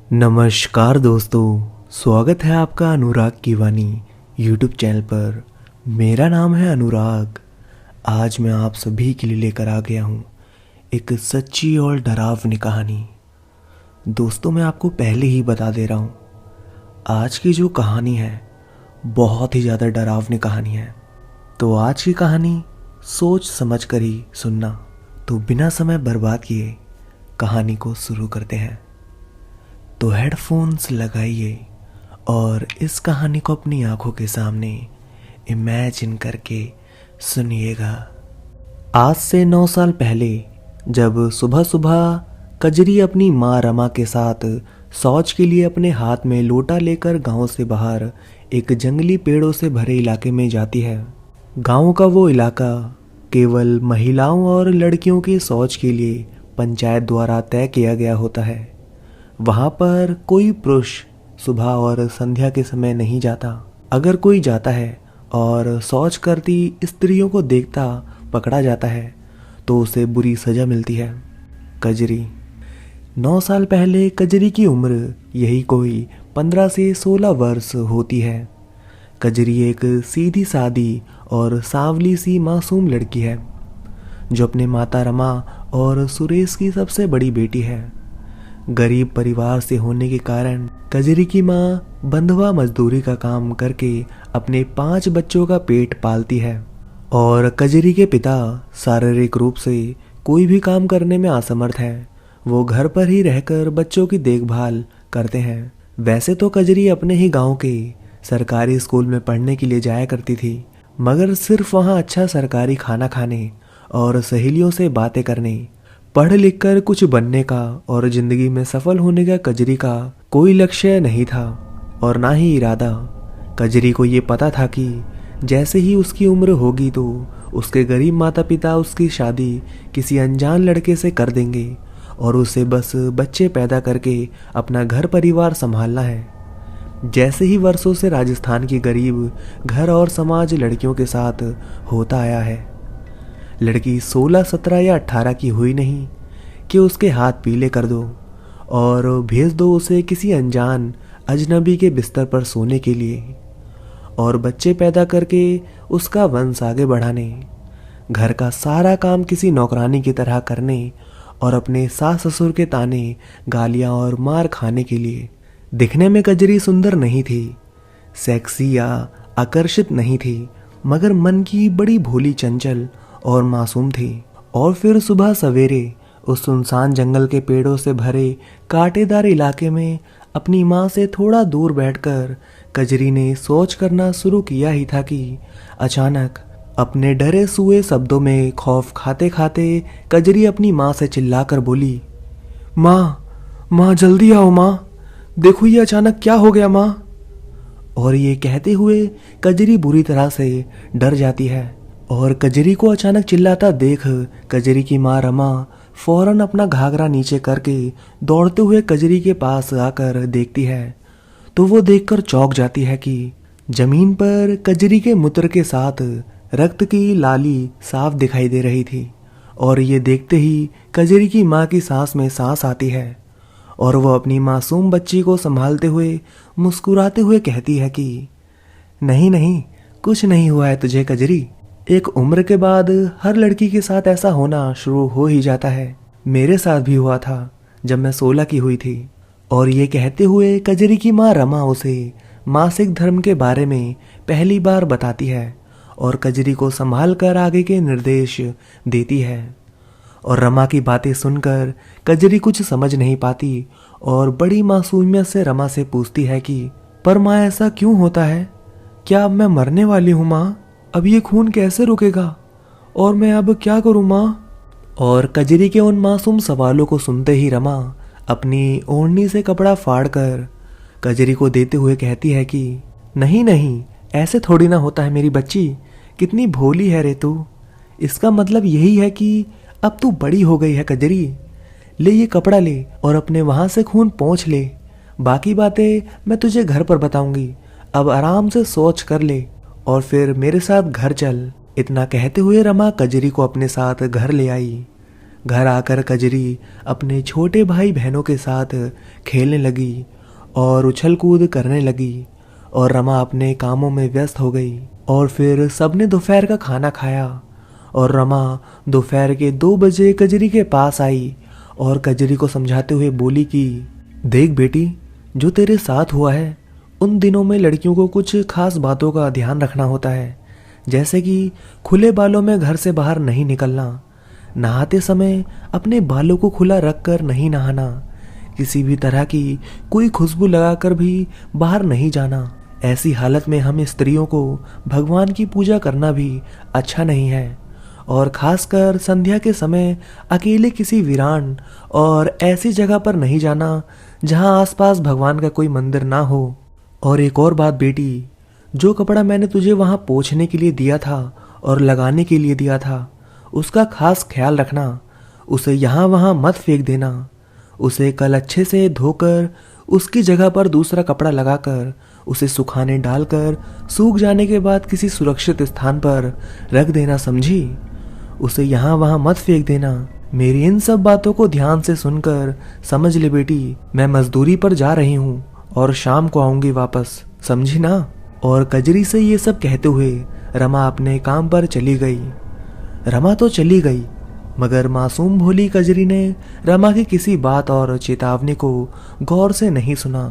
नमस्कार दोस्तों, स्वागत है आपका अनुराग की वाणी यूट्यूब चैनल पर। मेरा नाम है अनुराग। आज मैं आप सभी के लिए लेकर आ गया हूँ एक सच्ची और डरावनी कहानी। दोस्तों, मैं आपको पहले ही बता दे रहा हूँ, आज की जो कहानी है बहुत ही ज़्यादा डरावनी कहानी है। तो आज की कहानी सोच समझ कर ही सुनना। तो बिना समय बर्बाद किए कहानी को शुरू करते हैं। तो हेडफोन्स लगाइए और इस कहानी को अपनी आंखों के सामने इमेजिन करके सुनिएगा। आज से 9 साल पहले जब सुबह सुबह कजरी अपनी माँ रमा के साथ शौच के लिए अपने हाथ में लोटा लेकर गांव से बाहर एक जंगली पेड़ों से भरे इलाके में जाती है। गांव का वो इलाका केवल महिलाओं और लड़कियों के शौच के लिए पंचायत द्वारा तय किया गया होता है। वहाँ पर कोई पुरुष सुबह और संध्या के समय नहीं जाता। अगर कोई जाता है और शौच करती स्त्रियों को देखता पकड़ा जाता है तो उसे बुरी सजा मिलती है। कजरी 9 साल पहले कजरी की उम्र यही कोई 15 से 16 वर्ष होती है। कजरी एक सीधी सादी और सांवली सी मासूम लड़की है जो अपने माता रमा और सुरेश की सबसे बड़ी बेटी है। गरीब परिवार से होने के कारण कजरी की माँ बंधुआ मजदूरी का काम करके अपने 5 बच्चों का पेट पालती है और कजरी के पिता शारीरिक रूप से कोई भी काम करने में असमर्थ है। वो घर पर ही रहकर बच्चों की देखभाल करते हैं। वैसे तो कजरी अपने ही गांव के सरकारी स्कूल में पढ़ने के लिए जाया करती थी, मगर सिर्फ वहाँ अच्छा सरकारी खाना खाने और सहेलियों से बातें करने, पढ़ लिख कर कुछ बनने का और जिंदगी में सफल होने का कजरी का कोई लक्ष्य नहीं था और ना ही इरादा। कजरी को ये पता था कि जैसे ही उसकी उम्र होगी तो उसके गरीब माता पिता उसकी शादी किसी अनजान लड़के से कर देंगे और उसे बस बच्चे पैदा करके अपना घर परिवार संभालना है। जैसे ही वर्षों से राजस्थान की गरीब घर और समाज लड़कियों के साथ होता आया है। लड़की 16, 17 या 18 की हुई नहीं कि उसके हाथ पीले कर दो और भेज दो उसे किसी अनजान अजनबी के बिस्तर पर सोने के लिए और बच्चे पैदा करके उसका वंश आगे बढ़ाने, घर का सारा काम किसी नौकरानी की तरह करने और अपने सास ससुर के ताने, गालियां और मार खाने के लिए। दिखने में कजरी सुंदर नहीं थी, सेक्सी या आकर्षित नहीं थी, मगर मन की बड़ी भोली, चंचल और मासूम थी। और फिर सुबह सवेरे उस सुनसान जंगल के पेड़ों से भरे कांटेदार इलाके में अपनी माँ से थोड़ा दूर बैठकर कजरी ने सोच करना शुरू किया ही था कि अचानक अपने डरे सुए शब्दों में खौफ खाते खाते कजरी अपनी माँ से चिल्लाकर बोली, माँ जल्दी आओ माँ, देखो ये अचानक क्या हो गया माँ। और ये कहते हुए कजरी बुरी तरह से डर जाती है और कजरी को अचानक चिल्लाता देख कजरी की माँ रमा फौरन अपना घाघरा नीचे करके दौड़ते हुए कजरी के पास आकर देखती है तो वो देखकर चौंक जाती है कि जमीन पर कजरी के मूत्र के साथ रक्त की लाली साफ दिखाई दे रही थी। और ये देखते ही कजरी की माँ की सांस में सांस आती है और वो अपनी मासूम बच्ची को संभालते हुए मुस्कुराते हुए कहती है कि नहीं, कुछ नहीं हुआ है तुझे कजरी। एक उम्र के बाद हर लड़की के साथ ऐसा होना शुरू हो ही जाता है। मेरे साथ भी हुआ था जब मैं 16 की हुई थी। और ये कहते हुए कजरी की माँ रमा उसे मासिक धर्म के बारे में पहली बार बताती है और कजरी को संभाल कर आगे के निर्देश देती है। और रमा की बातें सुनकर कजरी कुछ समझ नहीं पाती और बड़ी मासूमियत से रमा से पूछती है कि पर माँ ऐसा क्यों होता है? क्या अब मैं मरने वाली हूँ माँ? अब ये खून कैसे रुकेगा और मैं अब क्या करूं माँ? और कजरी के उन मासूम सवालों को सुनते ही रमा अपनी ओढ़नी से कपड़ा फाड़कर कजरी को देते हुए कहती है कि नहीं, ऐसे थोड़ी ना होता है मेरी बच्ची, कितनी भोली है रे तू। इसका मतलब यही है कि अब तू बड़ी हो गई है कजरी। ले ये कपड़ा ले और अपने वहां से खून पोंछ ले, बाकी बातें मैं तुझे घर पर बताऊंगी। अब आराम से सोच कर ले और फिर मेरे साथ घर चल। इतना कहते हुए रमा कजरी को अपने साथ घर ले आई। घर आकर कजरी अपने छोटे भाई बहनों के साथ खेलने लगी और उछल कूद करने लगी और रमा अपने कामों में व्यस्त हो गई। और फिर सबने दोपहर का खाना खाया और रमा दोपहर के 2 बजे कजरी के पास आई और कजरी को समझाते हुए बोली कि देख बेटी, जो तेरे साथ हुआ है उन दिनों में लड़कियों को कुछ खास बातों का ध्यान रखना होता है, जैसे कि खुले बालों में घर से बाहर नहीं निकलना, नहाते समय अपने बालों को खुला रख कर नहीं नहाना, किसी भी तरह की कोई खुशबू लगाकर भी बाहर नहीं जाना। ऐसी हालत में हम स्त्रियों को भगवान की पूजा करना भी अच्छा नहीं है और खासकर संध्या के समय अकेले किसी वीरान और ऐसी जगह पर नहीं जाना जहां आसपास भगवान का कोई मंदिर ना हो। और एक और बात बेटी, जो कपड़ा मैंने तुझे वहां पोंछने के लिए दिया था और लगाने के लिए दिया था उसका खास ख्याल रखना, उसे यहाँ वहाँ मत फेंक देना। उसे कल अच्छे से धोकर उसकी जगह पर दूसरा कपड़ा लगाकर उसे सुखाने डालकर सूख जाने के बाद किसी सुरक्षित स्थान पर रख देना, समझी? उसे यहाँ वहाँ मत फेंक देना। मेरी इन सब बातों को ध्यान से सुनकर समझ ले बेटी, मैं मजदूरी पर जा रही हूँ और शाम को आऊंगी वापस, समझी ना? और कजरी से ये सब कहते हुए रमा अपने काम पर चली गई। रमा तो चली गई मगर मासूम भोली कजरी ने रमा की किसी बात और चेतावनी को गौर से नहीं सुना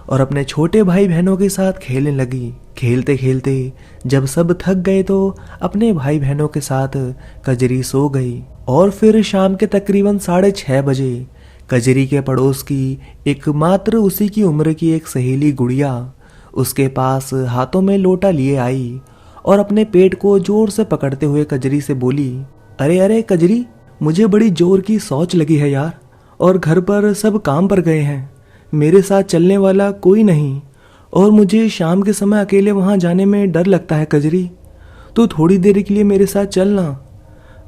और अपने छोटे भाई बहनों के साथ खेलने लगी। खेलते खेलते जब सब थक गए तो अपने भाई बहनों के साथ कजरी सो गई। और फिर शाम के तकरीबन 6:30 बजे कजरी के पड़ोस की एकमात्र उसी की उम्र की एक सहेली गुड़िया उसके पास हाथों में लोटा लिए आई और अपने पेट को जोर से पकड़ते हुए कजरी से बोली, अरे अरे कजरी, मुझे बड़ी जोर की शौच लगी है यार, और घर पर सब काम पर गए हैं, मेरे साथ चलने वाला कोई नहीं और मुझे शाम के समय अकेले वहां जाने में डर लगता है। कजरी, तू थोड़ी देर के लिए मेरे साथ चलना,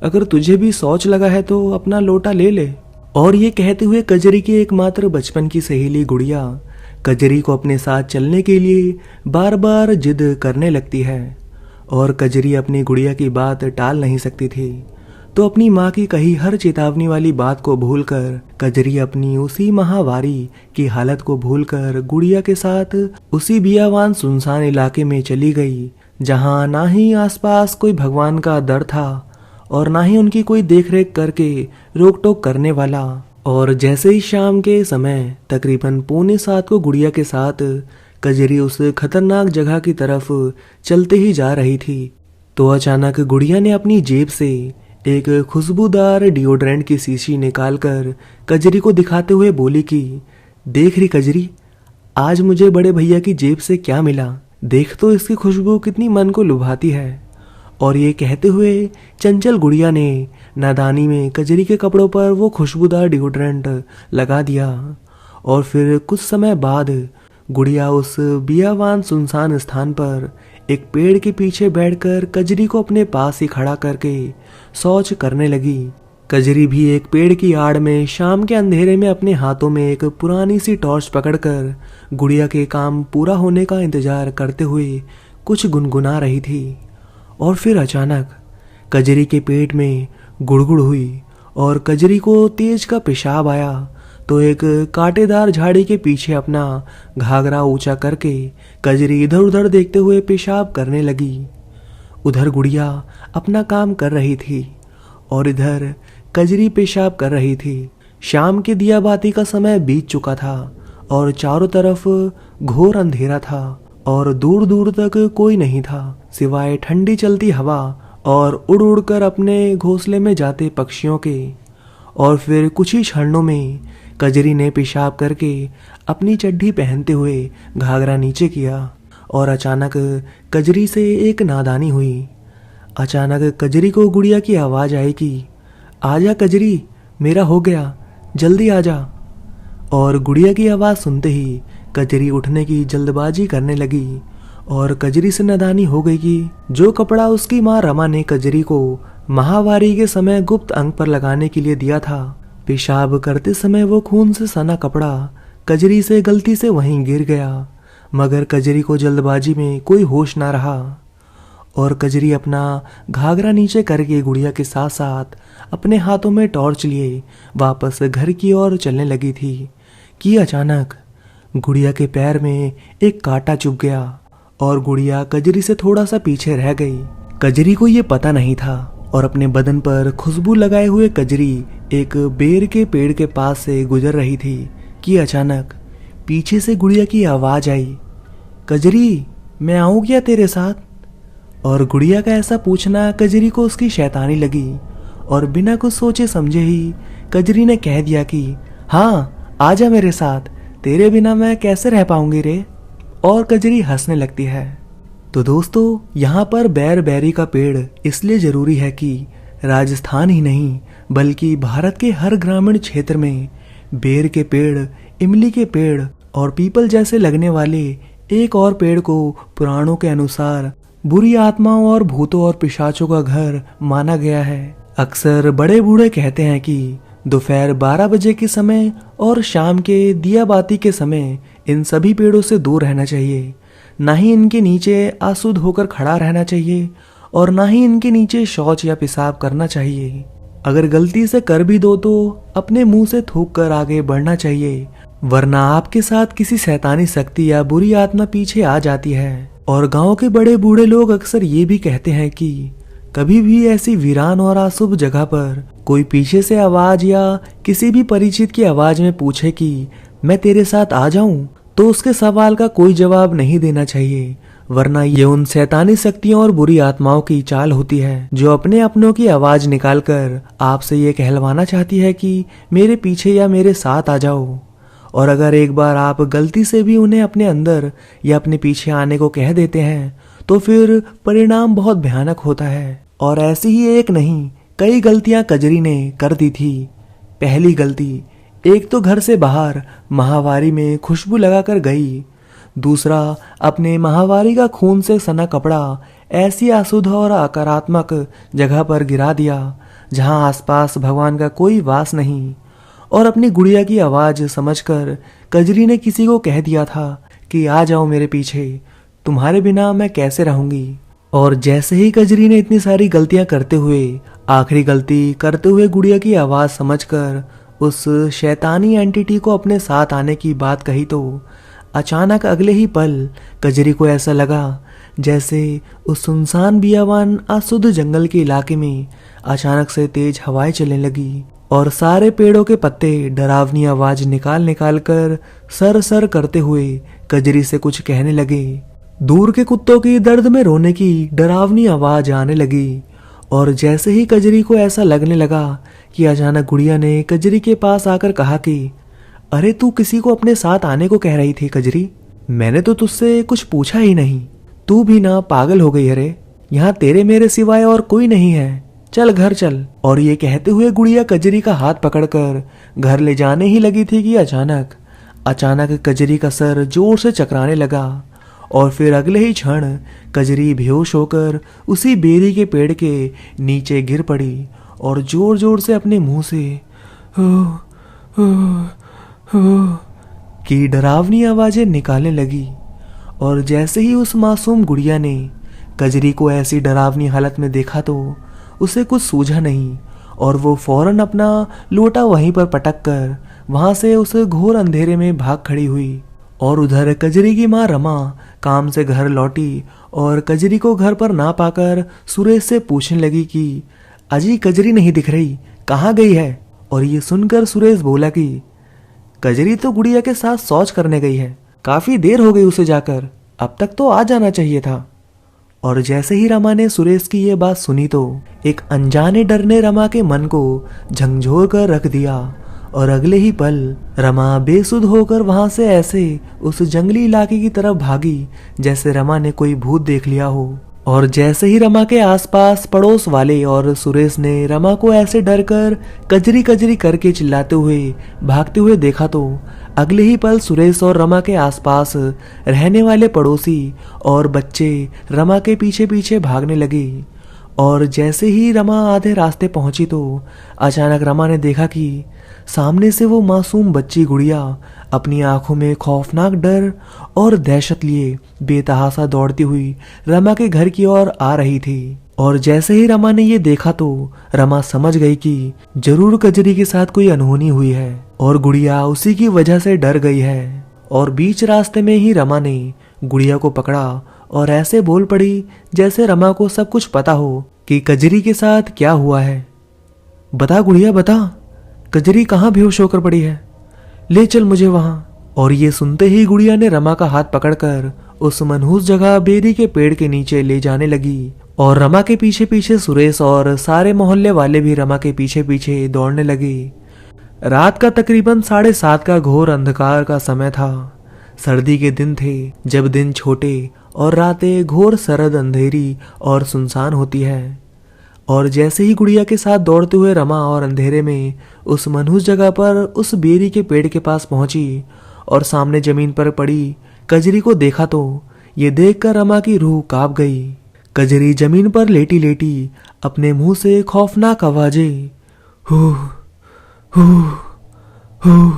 अगर तुझे भी शौच लगा है तो अपना लोटा ले ले। और ये कहते हुए कजरी की एकमात्र बचपन की सहेली गुड़िया कजरी को अपने साथ चलने के लिए बार बार जिद करने लगती है और कजरी अपनी गुड़िया की बात टाल नहीं सकती थी। तो अपनी माँ की कही हर चेतावनी वाली बात को भूलकर कजरी अपनी उसी महावारी की हालत को भूलकर गुड़िया के साथ उसी बियावान सुनसान इलाके में चली गई, जहाँ ना ही आसपास कोई भगवान का दर था और ना ही उनकी कोई देखरेख करके रोक टोक करने वाला। और जैसे ही शाम के समय तकरीबन 6:45 को गुड़िया के साथ कजरी उस खतरनाक जगह की तरफ चलते ही जा रही थी तो अचानक गुड़िया ने अपनी जेब से एक खुशबूदार डिओड्रेंट की शीशी निकालकर कजरी को दिखाते हुए बोली कि देख रही कजरी, आज मुझे बड़े भैया की जेब से क्या मिला, देख तो इसकी खुशबू कितनी मन को लुभाती है। और ये कहते हुए चंचल गुड़िया ने नादानी में कजरी के कपड़ों पर वो खुशबूदार डिओड्रेंट लगा दिया। और फिर कुछ समय बाद गुड़िया उस बियावान सुनसान स्थान पर एक पेड़ के पीछे बैठकर कजरी को अपने पास ही खड़ा करके शौच करने लगी। कजरी भी एक पेड़ की आड़ में शाम के अंधेरे में अपने हाथों में एक पुरानी सी टॉर्च पकड़कर गुड़िया के काम पूरा होने का इंतजार करते हुए कुछ गुनगुना रही थी। और फिर अचानक कजरी के पेट में गुड़गुड़ हुई और कजरी को तेज का पेशाब आया तो एक कांटेदार झाड़ी के पीछे अपना घाघरा ऊंचा करके कजरी इधर उधर देखते हुए पेशाब करने लगी। उधर गुड़िया अपना काम कर रही थी और इधर कजरी पेशाब कर रही थी। शाम के दिया बाती का समय बीत चुका था और चारों तरफ घोर अंधेरा था और दूर दूर तक कोई नहीं था सिवाय ठंडी चलती हवा और उड़ उड़ कर अपने घोंसले में जाते पक्षियों के। और फिर कुछ ही क्षणों में कजरी ने पेशाब करके अपनी चड्ढी पहनते हुए घाघरा नीचे किया और अचानक कजरी से एक नादानी हुई। अचानक कजरी को गुड़िया की आवाज़ आई कि आजा कजरी, मेरा हो गया, जल्दी आजा। और गुड़िया की आवाज़ सुनते ही कजरी उठने की जल्दबाजी करने लगी और कजरी से नादानी हो गई कि जो कपड़ा उसकी माँ रमा ने कजरी को महावारी के समय गुप्त अंग पर लगाने के लिए दिया था, पेशाब करते समय वो खून से सना कपड़ा कजरी से गलती से वहीं गिर गया। मगर कजरी को जल्दबाजी में कोई होश ना रहा और कजरी अपना घाघरा नीचे करके गुड़िया के साथ साथ अपने हाथों में टॉर्च लिए वापस घर की ओर चलने लगी थी कि अचानक गुड़िया के पैर में एक कांटा चुभ गया और गुड़िया कजरी से थोड़ा सा पीछे रह गई। कजरी को ये पता नहीं था और अपने बदन पर खुशबू लगाए हुए कजरी एक बेर के पेड़ के पास से गुजर रही थी कि अचानक पीछे से गुड़िया की आवाज आई, कजरी मैं आऊं क्या तेरे साथ? और गुड़िया का ऐसा पूछना कजरी को उसकी शैतानी लगी और बिना कुछ सोचे समझे ही कजरी ने कह दिया कि हाँ आजा मेरे साथ, तेरे बिना मैं कैसे रह पाऊंगी रे। और कजरी हंसने लगती है। तो दोस्तों यहाँ पर बैरबेरी का पेड़ इसलिए जरूरी है कि राजस्थान ही नहीं बल्कि भारत के हर ग्रामीण क्षेत्र में बेर के पेड़, इमली के पेड़ और पीपल जैसे लगने वाले एक और पेड़ को पुराणों के अनुसार बुरी आत्माओं और भूतों और पिशाचों का घर माना गया है। अक्सर बड़े बूढ़े कहते हैं कि दोपहर 12 बजे के समय और शाम के दिया बाती के समय इन सभी पेड़ों से दूर रहना चाहिए, ना ही इनके नीचे आसुद होकर खड़ा रहना चाहिए और ना ही इनके नीचे शौच या पेशाब करना चाहिए। अगर गलती से कर भी दो तो अपने मुंह से थूक कर आगे बढ़ना चाहिए, वरना आपके साथ किसी शैतानी शक्ति या बुरी आत्मा पीछे आ जाती है। और गांव के बड़े बूढ़े लोग अक्सर ये भी कहते हैं कि कभी भी ऐसी वीरान और अशुभ जगह पर कोई पीछे से आवाज या किसी भी परिचित की आवाज में पूछे कि मैं तेरे साथ आ जाऊं, तो उसके सवाल का कोई जवाब नहीं देना चाहिए, वरना ये उन शैतानी शक्तियों और बुरी आत्माओं की चाल होती है जो अपने अपनों की आवाज निकालकर आपसे ये कहलवाना चाहती है कि मेरे पीछे या मेरे साथ आ जाओ। और अगर एक बार आप गलती से भी उन्हें अपने अंदर या अपने पीछे आने को कह देते हैं तो फिर परिणाम बहुत भयानक होता है। और ऐसी ही एक नहीं कई गलतियां कजरी ने कर दी थी। पहली गलती, एक तो घर से बाहर माहवारी में खुशबू लगाकर गई। दूसरा, अपने माहवारी का खून से सना कपड़ा ऐसी अशुद्ध और अकारात्मक जगह पर गिरा दिया जहां आसपास भगवान का कोई वास नहीं। और अपनी गुड़िया की आवाज समझकर कजरी ने किसी को कह दिया था कि आ जाओ मेरे पीछे, तुम्हारे बिना मैं कैसे रहूंगी। और जैसे ही कजरी ने इतनी सारी गलतियां करते हुए आखिरी गलती करते हुए गुड़िया की आवाज समझकर उस शैतानी एंटिटी को अपने साथ आने की बात कही तो अचानक अगले ही पल कजरी को ऐसा लगा जैसे उस सुनसान बियावान अशुद्ध जंगल के इलाके में अचानक से तेज हवाएं चलने लगी और सारे पेड़ों के पत्ते डरावनी आवाज निकाल निकाल कर सर सर करते हुए कजरी से कुछ कहने लगे। दूर के कुत्तों की दर्द में रोने की डरावनी आवाज आने लगी। और जैसे ही कजरी को ऐसा लगने लगा कि अचानक गुड़िया ने कजरी के पास आकर कहा कि अरे तू किसी को अपने साथ आने को कह रही थी कजरी, मैंने तो तुझसे कुछ पूछा ही नहीं, तू भी ना पागल हो गई। अरे यहाँ तेरे मेरे सिवाय और कोई नहीं है, चल घर चल। और ये कहते हुए गुड़िया कजरी का हाथ पकड़कर घर ले जाने ही लगी थी कि अचानक कजरी का सर जोर से चकराने लगा और फिर अगले ही क्षण कजरी बेहोश होकर उसी बेरी के पेड़ के नीचे गिर पड़ी और जोर जोर से अपने मुंह से की डरावनी आवाजें निकालने लगी। और जैसे ही उस मासूम गुड़िया ने कजरी को ऐसी डरावनी हालत में देखा तो उसे कुछ सूझा नहीं और वो फौरन अपना लोटा वहीं पर पटक कर वहां से उस घोर अंधेरे में भाग खड़ी हुई। और उधर कजरी की माँ रमा काम से घर लौटी और कजरी को घर पर ना पाकर सुरेश से पूछने लगी कि अजी कजरी नहीं दिख रही, कहाँ गई है। और ये सुनकर सुरेश बोला कि कजरी तो गुड़िया के साथ शौच करने गई है, काफी देर हो गई उसे जाकर, अब तक तो आ जाना चाहिए था। और जैसे ही रमा ने सुरेश की ये बात सुनी तो एक अनजाने डर ने रमा के मन को झंझोर कर रख दिया और अगले ही पल रमा बेसुध होकर वहां से ऐसे उस जंगली इलाके की तरफ भागी जैसे रमा ने कोई भूत देख लिया हो। और जैसे ही रमा के आसपास पड़ोस वाले और सुरेश ने रमा को ऐसे डर कर कजरी कजरी करके चिल्लाते हुए भागते हुए देखा तो अगले ही पल सुरेश और रमा के आसपास रहने वाले पड़ोसी और बच्चे रमा के पीछे पीछे भागने लगे। और जैसे ही रमा आधे रास्ते पहुंची तो अचानक रमा ने देखा कि सामने से वो मासूम बच्ची गुड़िया अपनी आंखों में खौफनाक डर और दहशत लिए बेतहासा दौड़ती हुई रमा के घर की ओर आ रही थी। और जैसे ही रमा ने ये देखा तो रमा समझ गई कि जरूर कजरी के साथ कोई अनहोनी हुई है और गुड़िया उसी की वजह से डर गई है। और बीच रास्ते में ही रमा ने गुड़िया को पकड़ा और ऐसे बोल पड़ी जैसे रमा को सब कुछ पता हो कि कजरी के साथ क्या हुआ है। बता गुड़िया बता, कजरी कहाँ बेहोश होकर पड़ी है, ले चल मुझे वहां। और ये सुनते ही गुड़िया ने रमा का हाथ पकड़कर उस मनहूस जगह बेरी के पेड़ के नीचे ले जाने लगी। और रमा के पीछे पीछे सुरेश और सारे मोहल्ले वाले भी रमा के पीछे पीछे दौड़ने लगे। रात का तकरीबन 7:30 का घोर अंधकार का समय था। सर्दी के दिन थे जब दिन छोटे और रातें घोर सरद अंधेरी और सुनसान होती है। और जैसे ही गुड़िया के साथ दौड़ते हुए रमा और अंधेरे में उस मनहूस जगह पर उस बेरी के पेड़ के पास पहुंची और सामने जमीन पर पड़ी कजरी को देखा तो ये देखकर रमा की रूह कांप गई। कजरी जमीन पर लेटी लेटी अपने मुंह से खौफनाक आवाजें हू हू हू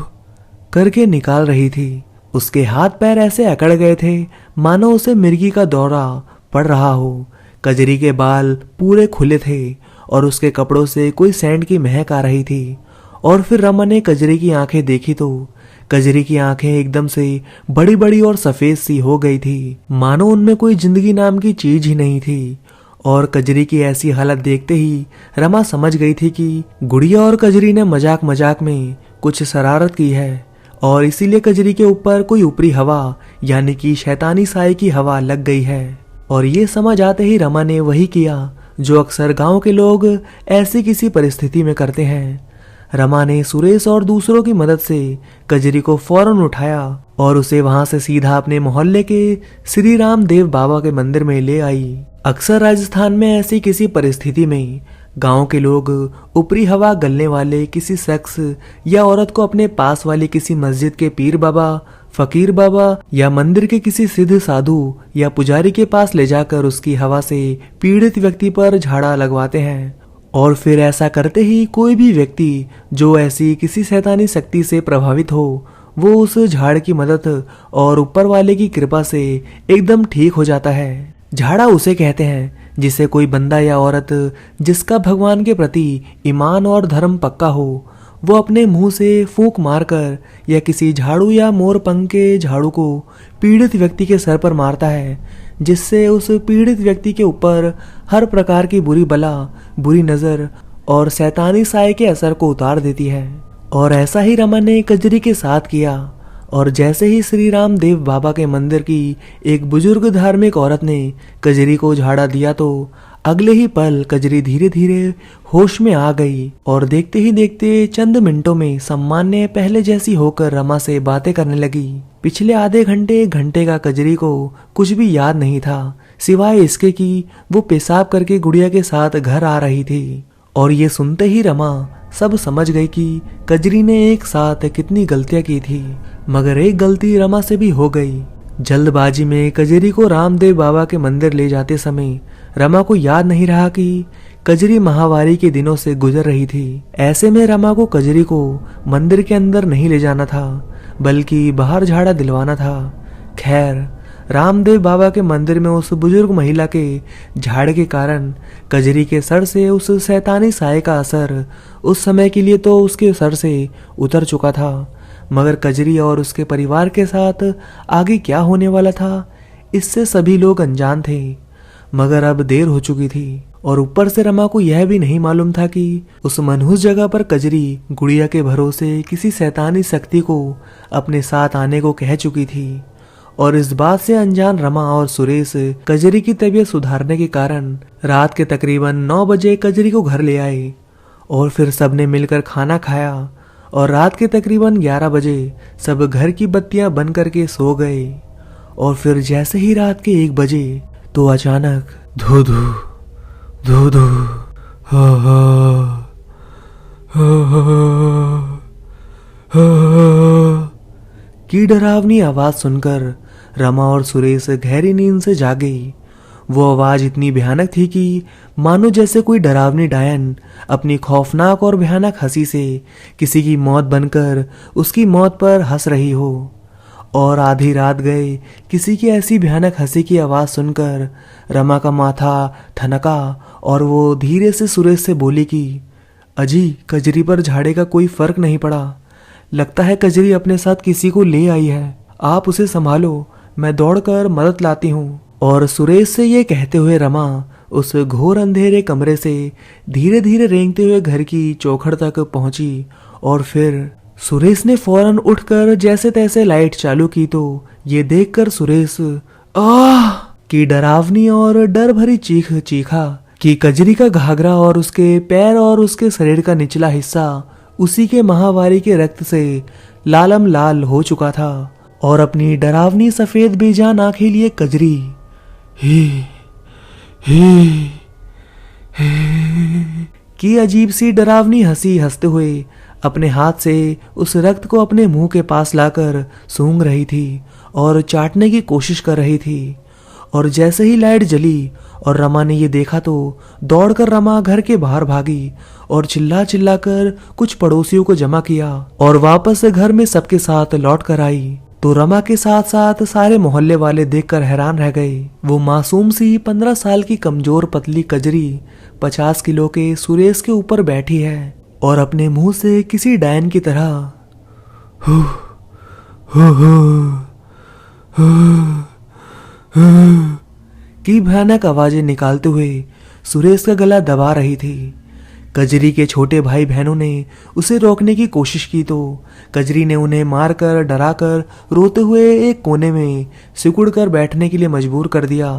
करके निकाल रही थी। उसके हाथ पैर ऐसे अकड़ गए थे मानो उसे मिर्गी का दौरा पड़ रहा हो। कजरी के बाल पूरे खुले थे और उसके कपड़ों से कोई सैंड की महक आ रही थी। और फिर रमा ने कजरी की आंखें देखी तो कजरी की आंखें एकदम से बड़ी बड़ी और सफेद सी हो गई थी, मानो उनमें कोई जिंदगी नाम की चीज ही नहीं थी। और कजरी की ऐसी हालत देखते ही रमा समझ गई थी कि गुड़िया और कजरी ने मजाक मजाक में कुछ शरारत की है और इसीलिए कजरी के ऊपर कोई ऊपरी हवा यानी कि शैतानी साए की हवा लग गई है। और ये समझ आते ही रमा ने वही किया जो अक्सर गांव के लोग ऐसी किसी परिस्थिति में करते हैं। रमा ने सुरेश और दूसरों की मदद से कजरी को फौरन उठाया और उसे वहां से सीधा अपने मोहल्ले के श्री राम देव बाबा के मंदिर में ले आई। अक्सर राजस्थान में ऐसी किसी परिस्थिति में गांव के लोग ऊपरी हवा गलने वाले किसी शख्स या औरत को अपने पास वाली किसी मस्जिद के पीर बाबा, फकीर बाबा या मंदिर के किसी सिद्ध साधु या पुजारी के पास ले जाकर उसकी हवा से पीड़ित व्यक्ति पर झाड़ा लगवाते हैं। और फिर ऐसा करते ही कोई भी व्यक्ति जो ऐसी किसी शैतानी शक्ति से प्रभावित हो वो उस झाड़ की मदद और ऊपर वाले की कृपा से एकदम ठीक हो जाता है। झाड़ा उसे कहते हैं जिसे कोई बंदा या औरत जिसका भगवान के प्रति ईमान और धर्म पक्का हो वो अपने मुंह से फूंक मारकर या किसी झाड़ू या मोर पंख के झाड़ू को पीड़ित व्यक्ति के सर पर मारता है, जिससे उस पीड़ित व्यक्ति के ऊपर हर प्रकार की बुरी बला, बुरी नजर और शैतानी साए के असर को उतार देती है। और ऐसा ही रमा ने कजरी के साथ किया। और जैसे ही श्री राम देव बाबा के मंदिर की एक बुजुर्ग धार्मिक औरत ने कजरी को झाड़ा दिया तो अगले ही पल कजरी धीरे धीरे होश में आ गई और देखते ही देखते चंद मिनटों में सामान्य पहले जैसी होकर रमा से बातें करने लगी। पिछले आधे घंटे का कजरी को कुछ भी याद नहीं था सिवाय इसके कि वो पेशाब करके गुड़िया के साथ घर आ रही थी। और ये सुनते ही रमा सब समझ गई कि कजरी ने एक साथ कितनी गलतियां की थी, मगर एक गलती रमा से भी हो गई। जल्दबाजी में कजरी को रामदेव बाबा के मंदिर ले जाते समय रमा को याद नहीं रहा कि कजरी महावारी के दिनों से गुजर रही थी। ऐसे में रमा को कजरी को मंदिर के अंदर नहीं ले जाना था बल्कि बाहर झाड़ा दिलवाना था। खैर रामदेव बाबा के मंदिर में उस बुजुर्ग महिला के झाड़ के कारण कजरी के सर से उस शैतानी साए का असर उस समय के लिए तो उसके सर से उतर चुका था, मगर कजरी और उसके परिवार के साथ आगे क्या होने वाला था इससे सभी लोग अनजान थे। मगर अब देर हो चुकी थी और ऊपर से रमा को यह भी नहीं मालूम था कि उस मनहूस जगह पर कजरी गुड़िया के भरोसे किसी शैतानी शक्ति को अपने साथ आने को कह चुकी थी। और इस बात से अनजान रमा और सुरेश कजरी की तबीयत सुधारने के कारण रात के तकरीबन 9 बजे कजरी को घर ले आए और फिर सबने मिलकर खाना खाया। और रात के तकरीबन 11 बजे सब घर की बत्तियां बंद करके सो गए। और फिर जैसे ही रात के 1 बजे तो अचानक धू धू धू धू हा हा की डरावनी आवाज सुनकर रमा और सुरेश गहरी नींद से जागे। वो आवाज इतनी भयानक थी कि मानो जैसे कोई डरावनी डायन अपनी खौफनाक और भयानक हंसी से किसी की मौत बनकर उसकी मौत पर हंस रही हो। और आधी रात गए किसी की ऐसी भयानक हंसी की आवाज सुनकर रमा का माथा ठनका और वो धीरे से सुरेश से बोली कि अजी, कजरी पर झाड़े का कोई फर्क नहीं पड़ा। लगता है कजरी अपने साथ किसी को ले आई है। आप उसे संभालो, मैं दौड़कर मदद लाती हूँ। और सुरेश से ये कहते हुए रमा उस घोर अंधेरे कमरे से धीरे धीरे रेंगते हुए घर की चौखट तक पहुंची। और फिर सुरेश ने फौरन उठकर जैसे तैसे लाइट चालू की तो ये देखकर सुरेश आह की डरावनी और डर भरी चीख चीखा कि कजरी का घाघरा और उसके पैर और उसके शरीर का निचला हिस्सा उसी के महावारी के रक्त से लालम लाल हो चुका था। और अपनी डरावनी सफेद बेजान आंखें लिए कजरी ही की अजीब सी डरावनी हंसी हंसते हुए अपने हाथ से उस रक्त को अपने मुंह के पास लाकर सूंघ रही थी और चाटने की कोशिश कर रही थी। और जैसे ही लाइट जली और रमा ने ये देखा तो दौड़कर रमा घर के बाहर भागी और चिल्ला चिल्ला कर कुछ पड़ोसियों को जमा किया और वापस घर में सबके साथ लौट कर आई। तो रमा के साथ साथ सारे मोहल्ले वाले देखकर हैरान रह गए। वो मासूम सी 15 साल की कमजोर पतली कजरी 50 किलो के सुरेश के ऊपर बैठी है और अपने मुंह से किसी डायन की तरह हु की भयानक आवाजें निकालते हुए सुरेश का गला दबा रही थी। कजरी के छोटे भाई बहनों ने उसे रोकने की कोशिश की तो कजरी ने उन्हें मारकर डराकर रोते हुए एक कोने में सिकुड़कर बैठने के लिए मजबूर कर दिया।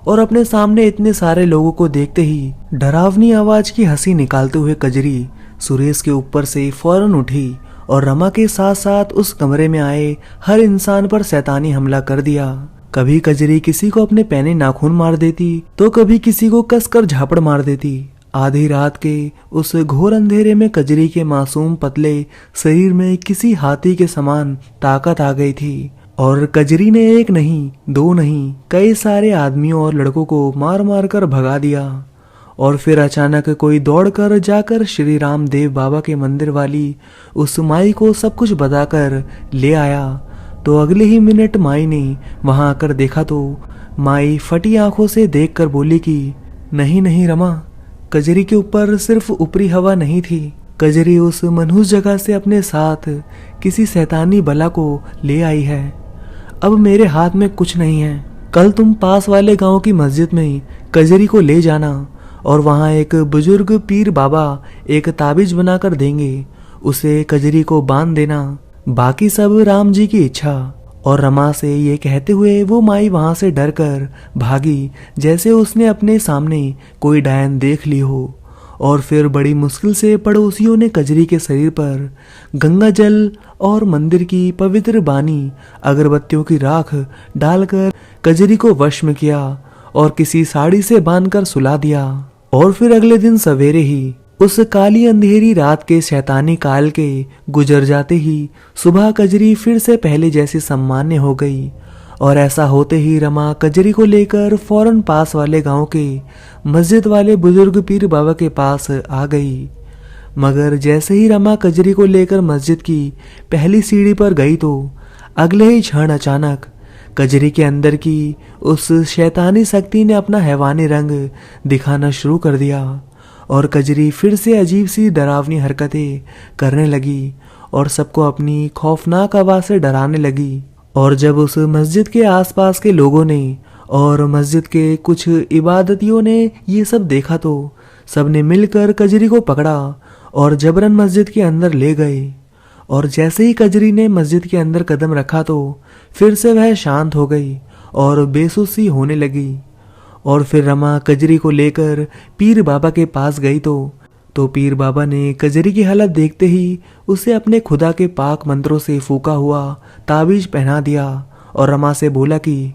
और अपने सामने इतने सारे लोगों को देखते ही डरावनी आवाज की हंसी निकालते हुए कजरी सुरेश के ऊपर से फौरन उठी और रमा के साथ साथ उस कमरे में आए हर इंसान पर शैतानी हमला कर दिया। कभी कजरी किसी को अपने पैने नाखून मार देती तो कभी किसी को कसकर झापड़ मार देती। आधी रात के उस घोर अंधेरे में कजरी के मासूम पतले शरीर में किसी हाथी के समान ताकत आ गई थी और कजरी ने एक नहीं दो नहीं कई सारे आदमियों और लड़कों को मार मार कर भगा दिया। और फिर अचानक कोई दौड़कर जाकर श्री राम देव बाबा के मंदिर वाली उस माई को सब कुछ बताकर ले आया। तो अगले ही मिनट माई ने वहां आकर देखा तो माई फटी आंखों से देखकर बोली कि नहीं नहीं रमा, कजरी के ऊपर सिर्फ ऊपरी हवा नहीं थी। कजरी उस मनहूस जगह से अपने साथ किसी शैतानी बला को ले आई है। अब मेरे हाथ में कुछ नहीं है। कल तुम पास वाले गांव की मस्जिद में कजरी को ले जाना और वहां एक बुजुर्ग पीर बाबा एक ताबीज बनाकर देंगे, उसे कजरी को बांध देना, बाकी सब राम जी की इच्छा। और रमा से ये कहते हुए वो माई वहां से डरकर भागी जैसे उसने अपने सामने कोई डायन देख ली हो। और फिर बड़ी मुश्किल से पड़ोसियों ने कजरी के शरीर पर गंगा जल और मंदिर की पवित्र बानी अगरबत्तियों की राख डालकर कजरी को वश में किया और किसी साड़ी से बांधकर सुला दिया। और फिर अगले दिन सवेरे ही उस काली अंधेरी रात के शैतानी काल के गुजर जाते ही सुबह कजरी फिर से पहले जैसी सामान्य हो गई। और ऐसा होते ही रमा कजरी को लेकर फौरन पास वाले गांव के मस्जिद वाले बुजुर्ग पीर बाबा के पास आ गई। मगर जैसे ही रमा कजरी को लेकर मस्जिद की पहली सीढ़ी पर गई तो अगले ही क्षण अचानक कजरी के अंदर की उस शैतानी शक्ति ने अपना हैवानी रंग दिखाना शुरू कर दिया और कजरी फिर से अजीब सी डरावनी हरकतें करने लगी और सबको अपनी खौफनाक आवाज से डराने लगी। और जब उस मस्जिद के आसपास के लोगों ने और मस्जिद के कुछ इबादतियों ने ये सब देखा तो सबने मिलकर कजरी को पकड़ा और जबरन मस्जिद के अंदर ले गए। और जैसे ही कजरी ने मस्जिद के अंदर कदम रखा तो फिर से वह शांत हो गई और बेसुसी होने लगी। और फिर रमा कजरी को लेकर पीर बाबा के पास गई तो पीर बाबा ने कजरी की हालत देखते ही उसे अपने खुदा के पाक मंत्रों से फूका हुआ ताबीज पहना दिया और रमा से बोला कि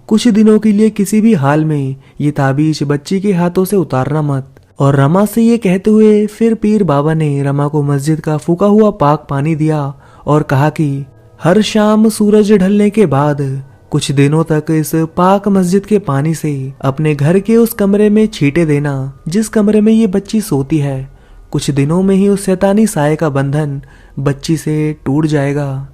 कुछ दिनों के लिए किसी भी हाल में ये ताबीज बच्ची के हाथों से उतारना मत। और रमा से ये कहते हुए फिर पीर बाबा ने रमा को मस्जिद का फूका हुआ पाक पानी दिया और कहा कि हर शाम सूरज ढलने के बाद कुछ दिनों तक इस पाक मस्जिद के पानी से अपने घर के उस कमरे में छींटे देना जिस कमरे में ये बच्ची सोती है। कुछ दिनों में ही उस शैतानी साये का बंधन बच्ची से टूट जाएगा।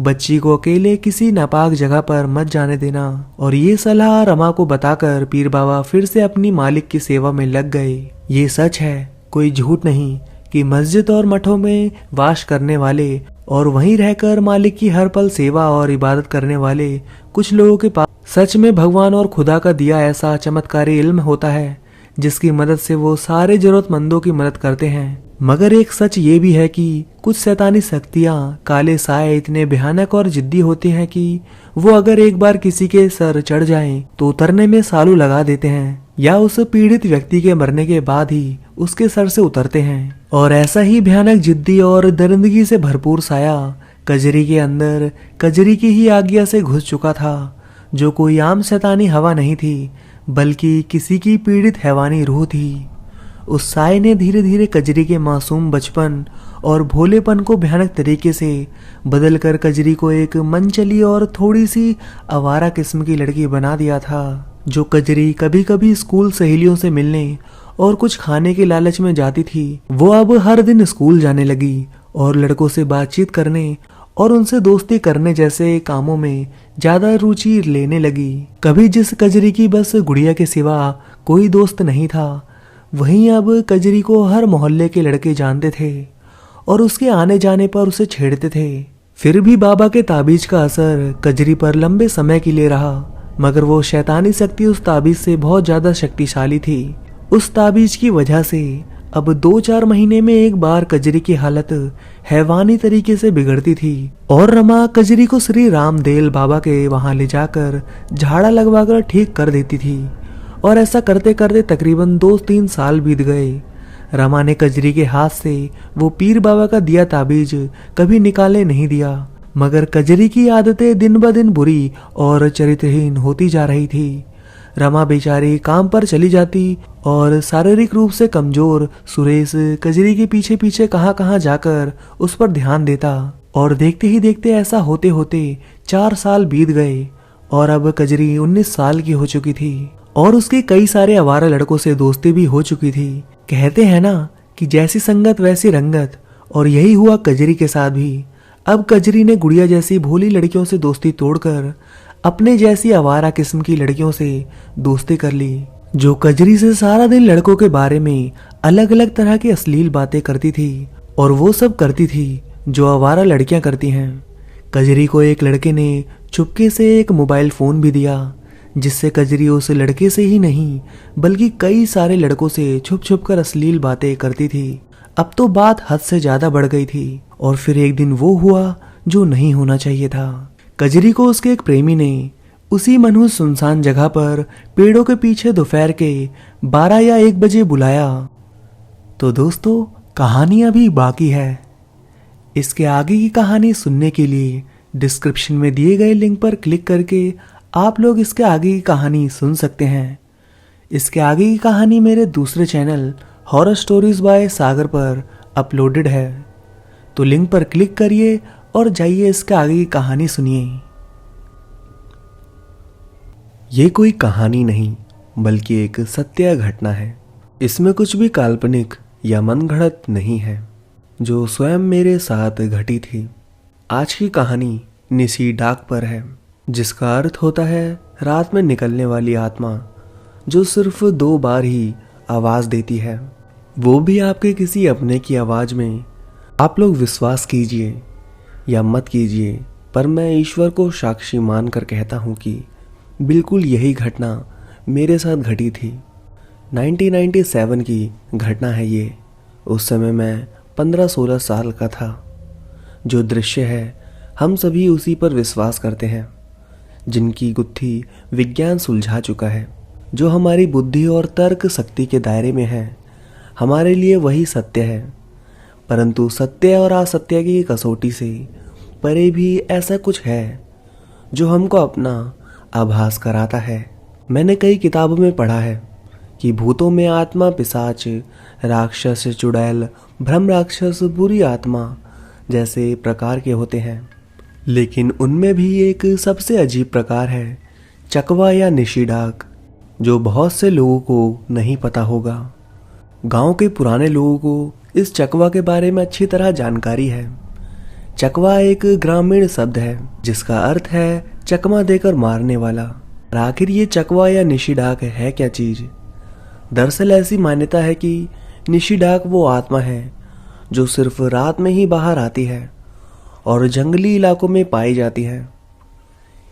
बच्ची को अकेले किसी नापाक जगह पर मत जाने देना। और ये सलाह रमा को बताकर पीर बाबा फिर से अपनी मालिक की सेवा में लग गए। ये सच है, कोई झूठ नहीं, कि मस्जिद और मठों में वास करने वाले और वहीं रहकर मालिक की हर पल सेवा और इबादत करने वाले कुछ लोगों के पास सच में भगवान और खुदा का दिया ऐसा चमत्कारी इल्म होता है जिसकी मदद से वो सारे जरूरतमंदों की मदद करते हैं। मगर एक सच ये भी है कि कुछ शैतानी शक्तियां, काले साए इतने भयानक और जिद्दी होते हैं कि वो अगर एक बार किसी के सर चढ़ जाएं तो उतरने में सालों लगा देते हैं, या उस पीड़ित व्यक्ति के मरने के बाद ही उसके सर से उतरते हैं। और ऐसा ही भयानक, जिद्दी और दरिंदगी से भरपूर साया कजरी के अंदर कजरी की ही आज्ञा से घुस चुका था, जो कोई आम शैतानी हवा नहीं थी बल्कि किसी की पीड़ित हैवानी रूह थी। उस साए ने धीरे धीरे कजरी के मासूम बचपन और भोलेपन को भयानक तरीके से बदलकर कजरी को एक मनचली और थोड़ी सी आवारा किस्म की लड़की बना दिया था। जो कजरी कभी कभी स्कूल सहेलियों से मिलने और कुछ खाने के लालच में जाती थी, वो अब हर दिन स्कूल जाने लगी और लड़कों से बातचीत करने और उनसे दोस्ती करने जैसे कामों में ज्यादा रुचि लेने लगी। कभी जिस कजरी की बस गुड़िया के सिवा कोई दोस्त नहीं था, वहीं अब कजरी को हर मोहल्ले के लड़के जानते थे और उसके आने जाने पर उसे छेड़ते थे। फिर भी बाबा के ताबीज का असर कजरी पर लंबे समय के लिए रहा, मगर वो शैतानी शक्ति उस ताबीज से बहुत ज्यादा शक्तिशाली थी। उस ताबीज की वजह से अब 2-4 महीने में एक बार कजरी की हालत हैवानी तरीके से बिगड़ती थी और रमा कजरी को श्री रामदेल बाबा के वहां ले जाकर झाड़ा लगवाकर ठीक कर देती थी। और ऐसा करते करते तकरीबन 2-3 साल बीत गए। रमा ने कजरी के हाथ से वो पीर बाबा का दिया ताबीज कभी निकाले नहीं दिया, मगर कजरी की आदतें दिन ब दिन बुरी और चरित्रहीन होती जा रही थी। रमा बेचारी काम पर चली जाती और शारीरिक रूप से कमजोर सुरेश कजरी के पीछे पीछे कहां कहां जाकर उस पर ध्यान देता। और देखते ही देखते ऐसा होते होते 4 साल बीत गए और अब कजरी 19 साल की हो चुकी थी और उसके कई सारे आवारा लड़कों से दोस्ती भी हो चुकी थी। कहते हैं ना कि जैसी संगत वैसी रंगत, और यही हुआ कजरी के साथ भी। अब कजरी ने गुड़िया जैसी भोली लड़कियों से दोस्ती तोड़कर अपने जैसी आवारा किस्म की लड़कियों से दोस्ती कर ली, जो कजरी से सारा दिन लड़कों के बारे में अलग अलग तरह की अश्लील बातें करती थी और वो सब करती थी जो आवारा लड़कियां करती हैं। कजरी को एक लड़के ने चुपके से एक मोबाइल फोन भी दिया, जिससे कजरी उस लड़के से ही नहीं बल्कि कई सारे लड़कों से छुप छुप कर अश्लील बातें करती थी। अब तो बात हद से ज्यादा बढ़ गई थी और फिर एक दिन वो हुआ जो नहीं होना चाहिए था। कजरी को उसके एक प्रेमी ने उसी मनहूस सुनसान जगह पर पेड़ों के पीछे दोपहर के 12 या 1 बजे बुलाया। तो दोस्तों, कहानी अभी बाकी है। इसके आगे की कहानी सुनने के लिए डिस्क्रिप्शन में दिए गए लिंक पर क्लिक करके आप लोग इसके आगे की कहानी सुन सकते हैं। इसके आगे की कहानी मेरे दूसरे चैनल हॉरर स्टोरीज बाय सागर पर अपलोडेड है, तो लिंक पर क्लिक करिए और जाइए इसके आगे की कहानी सुनिए। ये कोई कहानी नहीं बल्कि एक सत्य घटना है। इसमें कुछ भी काल्पनिक या मनगढ़ंत नहीं है, जो स्वयं मेरे साथ घटी थी। आज की कहानी निसी डाक पर है, जिसका अर्थ होता है रात में निकलने वाली आत्मा, जो सिर्फ 2 बार ही आवाज देती है, वो भी आपके किसी अपने की आवाज में। आप लोग विश्वास कीजिए या मत कीजिए, पर मैं ईश्वर को साक्षी मानकर कहता हूँ कि बिल्कुल यही घटना मेरे साथ घटी थी। 1997 की घटना है ये। उस समय मैं 15-16 साल का था। जो दृश्य है हम सभी उसी पर विश्वास करते हैं, जिनकी गुत्थी विज्ञान सुलझा चुका है। जो हमारी बुद्धि और तर्क शक्ति के दायरे में है, हमारे लिए वही सत्य है। परंतु सत्य और असत्य की कसौटी से परे भी ऐसा कुछ है जो हमको अपना आभास कराता है। मैंने कई किताबों में पढ़ा है कि भूतों में आत्मा, पिशाच, राक्षस, चुड़ैल, भ्रम राक्षस, बुरी आत्मा जैसे प्रकार के होते हैं। लेकिन उनमें भी एक सबसे अजीब प्रकार है, चकवा या निशी डाक, जो बहुत से लोगों को नहीं पता होगा। गांव के पुराने लोगों को इस चकवा के बारे में अच्छी तरह जानकारी है। चकवा एक ग्रामीण शब्द है जिसका अर्थ है चकमा देकर मारने वाला। और आखिर ये चकवा या निशी डाक है क्या चीज? दरअसल ऐसी मान्यता है कि निशी डाक वो आत्मा है जो सिर्फ रात में ही बाहर आती है और जंगली इलाकों में पाई जाती है।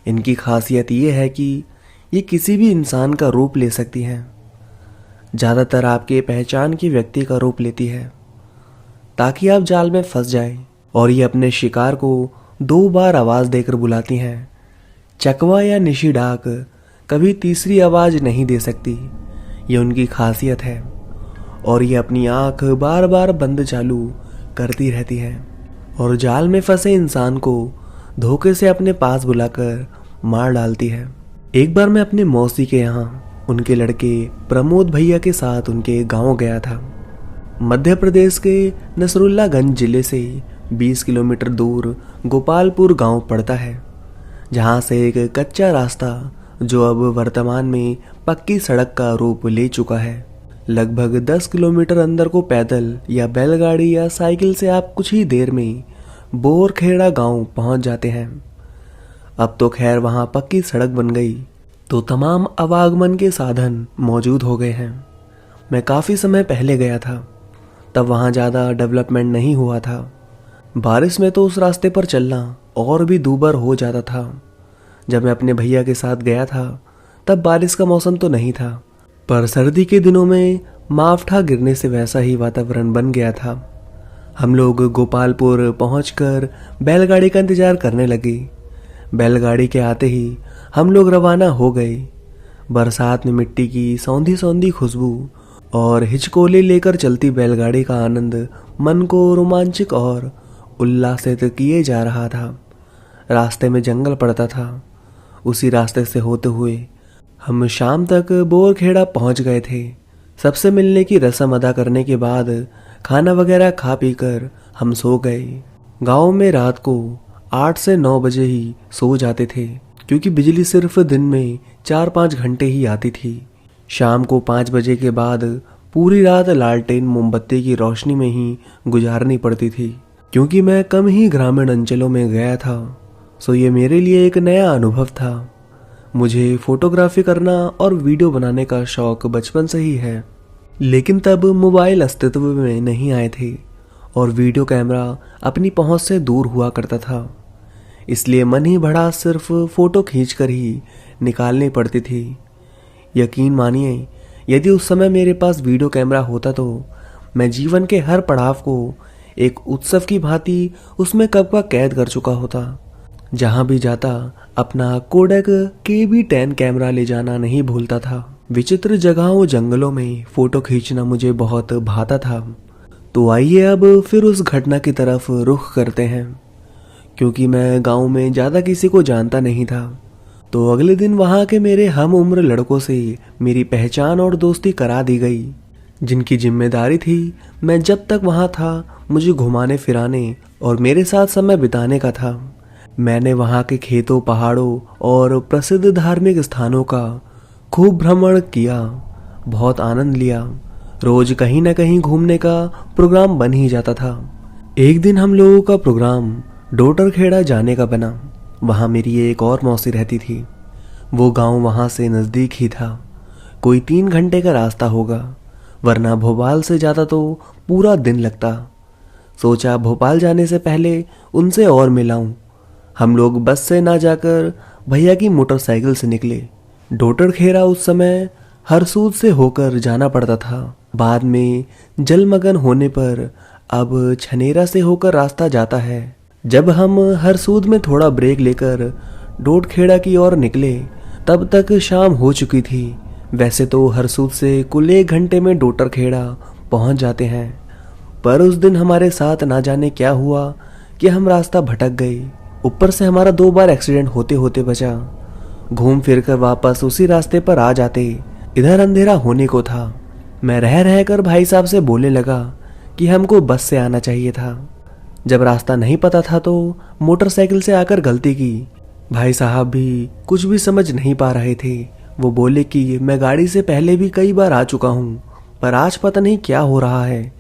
इनकी खासियत ये है कि ये किसी भी इंसान का रूप ले सकती हैं। ज़्यादातर आपके पहचान के व्यक्ति का रूप लेती है ताकि आप जाल में फंस जाएं, और ये अपने शिकार को 2 बार आवाज़ देकर बुलाती हैं। चकवा या निशी डाक कभी तीसरी आवाज़ नहीं दे सकती, ये उनकी खासियत है। और ये अपनी आँख बार बार बंद चालू करती रहती है और जाल में फंसे इंसान को धोखे से अपने पास बुलाकर मार डालती है। एक बार मैं अपने मौसी के यहाँ उनके लड़के प्रमोद भैया के साथ उनके गांव गया था। मध्य प्रदेश के नसरुल्लागंज जिले से 20 किलोमीटर दूर गोपालपुर गांव पड़ता है, जहां से एक कच्चा रास्ता जो अब वर्तमान में पक्की सड़क का रूप ले चुका है, लगभग 10 किलोमीटर अंदर को पैदल या बैलगाड़ी या साइकिल से आप कुछ ही देर में बोरखेड़ा गांव पहुंच जाते हैं। अब तो खैर वहां पक्की सड़क बन गई तो तमाम आवागमन के साधन मौजूद हो गए हैं। मैं काफ़ी समय पहले गया था, तब वहाँ ज़्यादा डेवलपमेंट नहीं हुआ था। बारिश में तो उस रास्ते पर चलना और भी दूभर हो जाता था। जब मैं अपने भैया के साथ गया था तब बारिश का मौसम तो नहीं था, पर सर्दी के दिनों में मावठा गिरने से वैसा ही वातावरण बन गया था। हम लोग गोपालपुर पहुंचकर बैलगाड़ी का इंतज़ार करने लगे। बैलगाड़ी के आते ही हम लोग रवाना हो गए। बरसात में मिट्टी की सौंधी सौंधी खुशबू और हिचकोले लेकर चलती बैलगाड़ी का आनंद मन को रोमांचक और उल्लासित किए जा रहा था। रास्ते में जंगल पड़ता था। उसी रास्ते से होते हुए हम शाम तक बोरखेड़ा पहुंच गए थे। सबसे मिलने की रस्म अदा करने के बाद खाना वगैरह खा पीकर हम सो गए। गांव में रात को 8 से 9 बजे ही सो जाते थे, क्योंकि बिजली सिर्फ दिन में 4-5 घंटे ही आती थी। शाम को 5 बजे के बाद पूरी रात लालटेन मोमबत्ती की रोशनी में ही गुजारनी पड़ती थी। क्योंकि मैं कम ही ग्रामीण अंचलों में गया था, सो ये मेरे लिए एक नया अनुभव था। मुझे फोटोग्राफी करना और वीडियो बनाने का शौक बचपन से ही है, लेकिन तब मोबाइल अस्तित्व में नहीं आए थे और वीडियो कैमरा अपनी पहुंच से दूर हुआ करता था। इसलिए मन ही बढ़ा सिर्फ फोटो खींचकर ही निकालनी पड़ती थी। यकीन मानिए, यदि उस समय मेरे पास वीडियो कैमरा होता तो मैं जीवन के हर पड़ाव को एक उत्सव की भांति उसमें कब का कैद कर चुका होता। जहां भी जाता अपना कोडक KB10 कैमरा ले जाना नहीं भूलता था। विचित्र जगहों जंगलों में फोटो खींचना मुझे बहुत भाता था। तो आइए अब फिर उस घटना की तरफ रुख करते हैं। क्योंकि मैं गांव में ज़्यादा किसी को जानता नहीं था, तो अगले दिन वहाँ के मेरे हम उम्र लड़कों से मेरी पहचान और दोस्ती करा दी गई, जिनकी जिम्मेदारी थी मैं जब तक वहाँ था मुझे घुमाने फिराने और मेरे साथ समय बिताने का था। मैंने वहाँ के खेतों, पहाड़ों और प्रसिद्ध धार्मिक स्थानों का खूब भ्रमण किया, बहुत आनंद लिया। रोज कहीं ना कहीं घूमने का प्रोग्राम बन ही जाता था। एक दिन हम लोगों का प्रोग्राम डोटरखेड़ा जाने का बना। वहाँ मेरी एक और मौसी रहती थी। वो गांव वहाँ से नज़दीक ही था, कोई 3 घंटे का रास्ता होगा, वरना भोपाल से ज़्यादा तो पूरा दिन लगता। सोचा भोपाल जाने से पहले उनसे और मिलाऊं। हम लोग बस से ना जाकर भैया की मोटरसाइकिल से निकले। डोटरखेड़ा उस समय हरसूद से होकर जाना पड़ता था। बाद में जलमग्न होने पर अब छनेरा से होकर रास्ता जाता है। जब हम हरसूद में थोड़ा ब्रेक लेकर डोटखेड़ा की ओर निकले तब तक शाम हो चुकी थी। वैसे तो हरसूद से कुल 1 घंटे में डोटरखेड़ा पहुंच जाते हैं, पर उस दिन हमारे साथ ना जाने क्या हुआ कि हम रास्ता भटक गए। ऊपर से हमारा 2 बार एक्सीडेंट होते होते बचा। घूम फिर कर वापस उसी रास्ते पर आ जाते। इधर अंधेरा होने को था। मैं रह कर भाई साहब से बोलने लगा कि हमको बस से आना चाहिए था। जब रास्ता नहीं पता था तो मोटरसाइकिल से आकर गलती की। भाई साहब भी कुछ भी समझ नहीं पा रहे थे। वो बोले कि मैं गाड़ी से पहले भी कई बार आ चुका हूँ, पर आज पता नहीं क्या हो रहा है।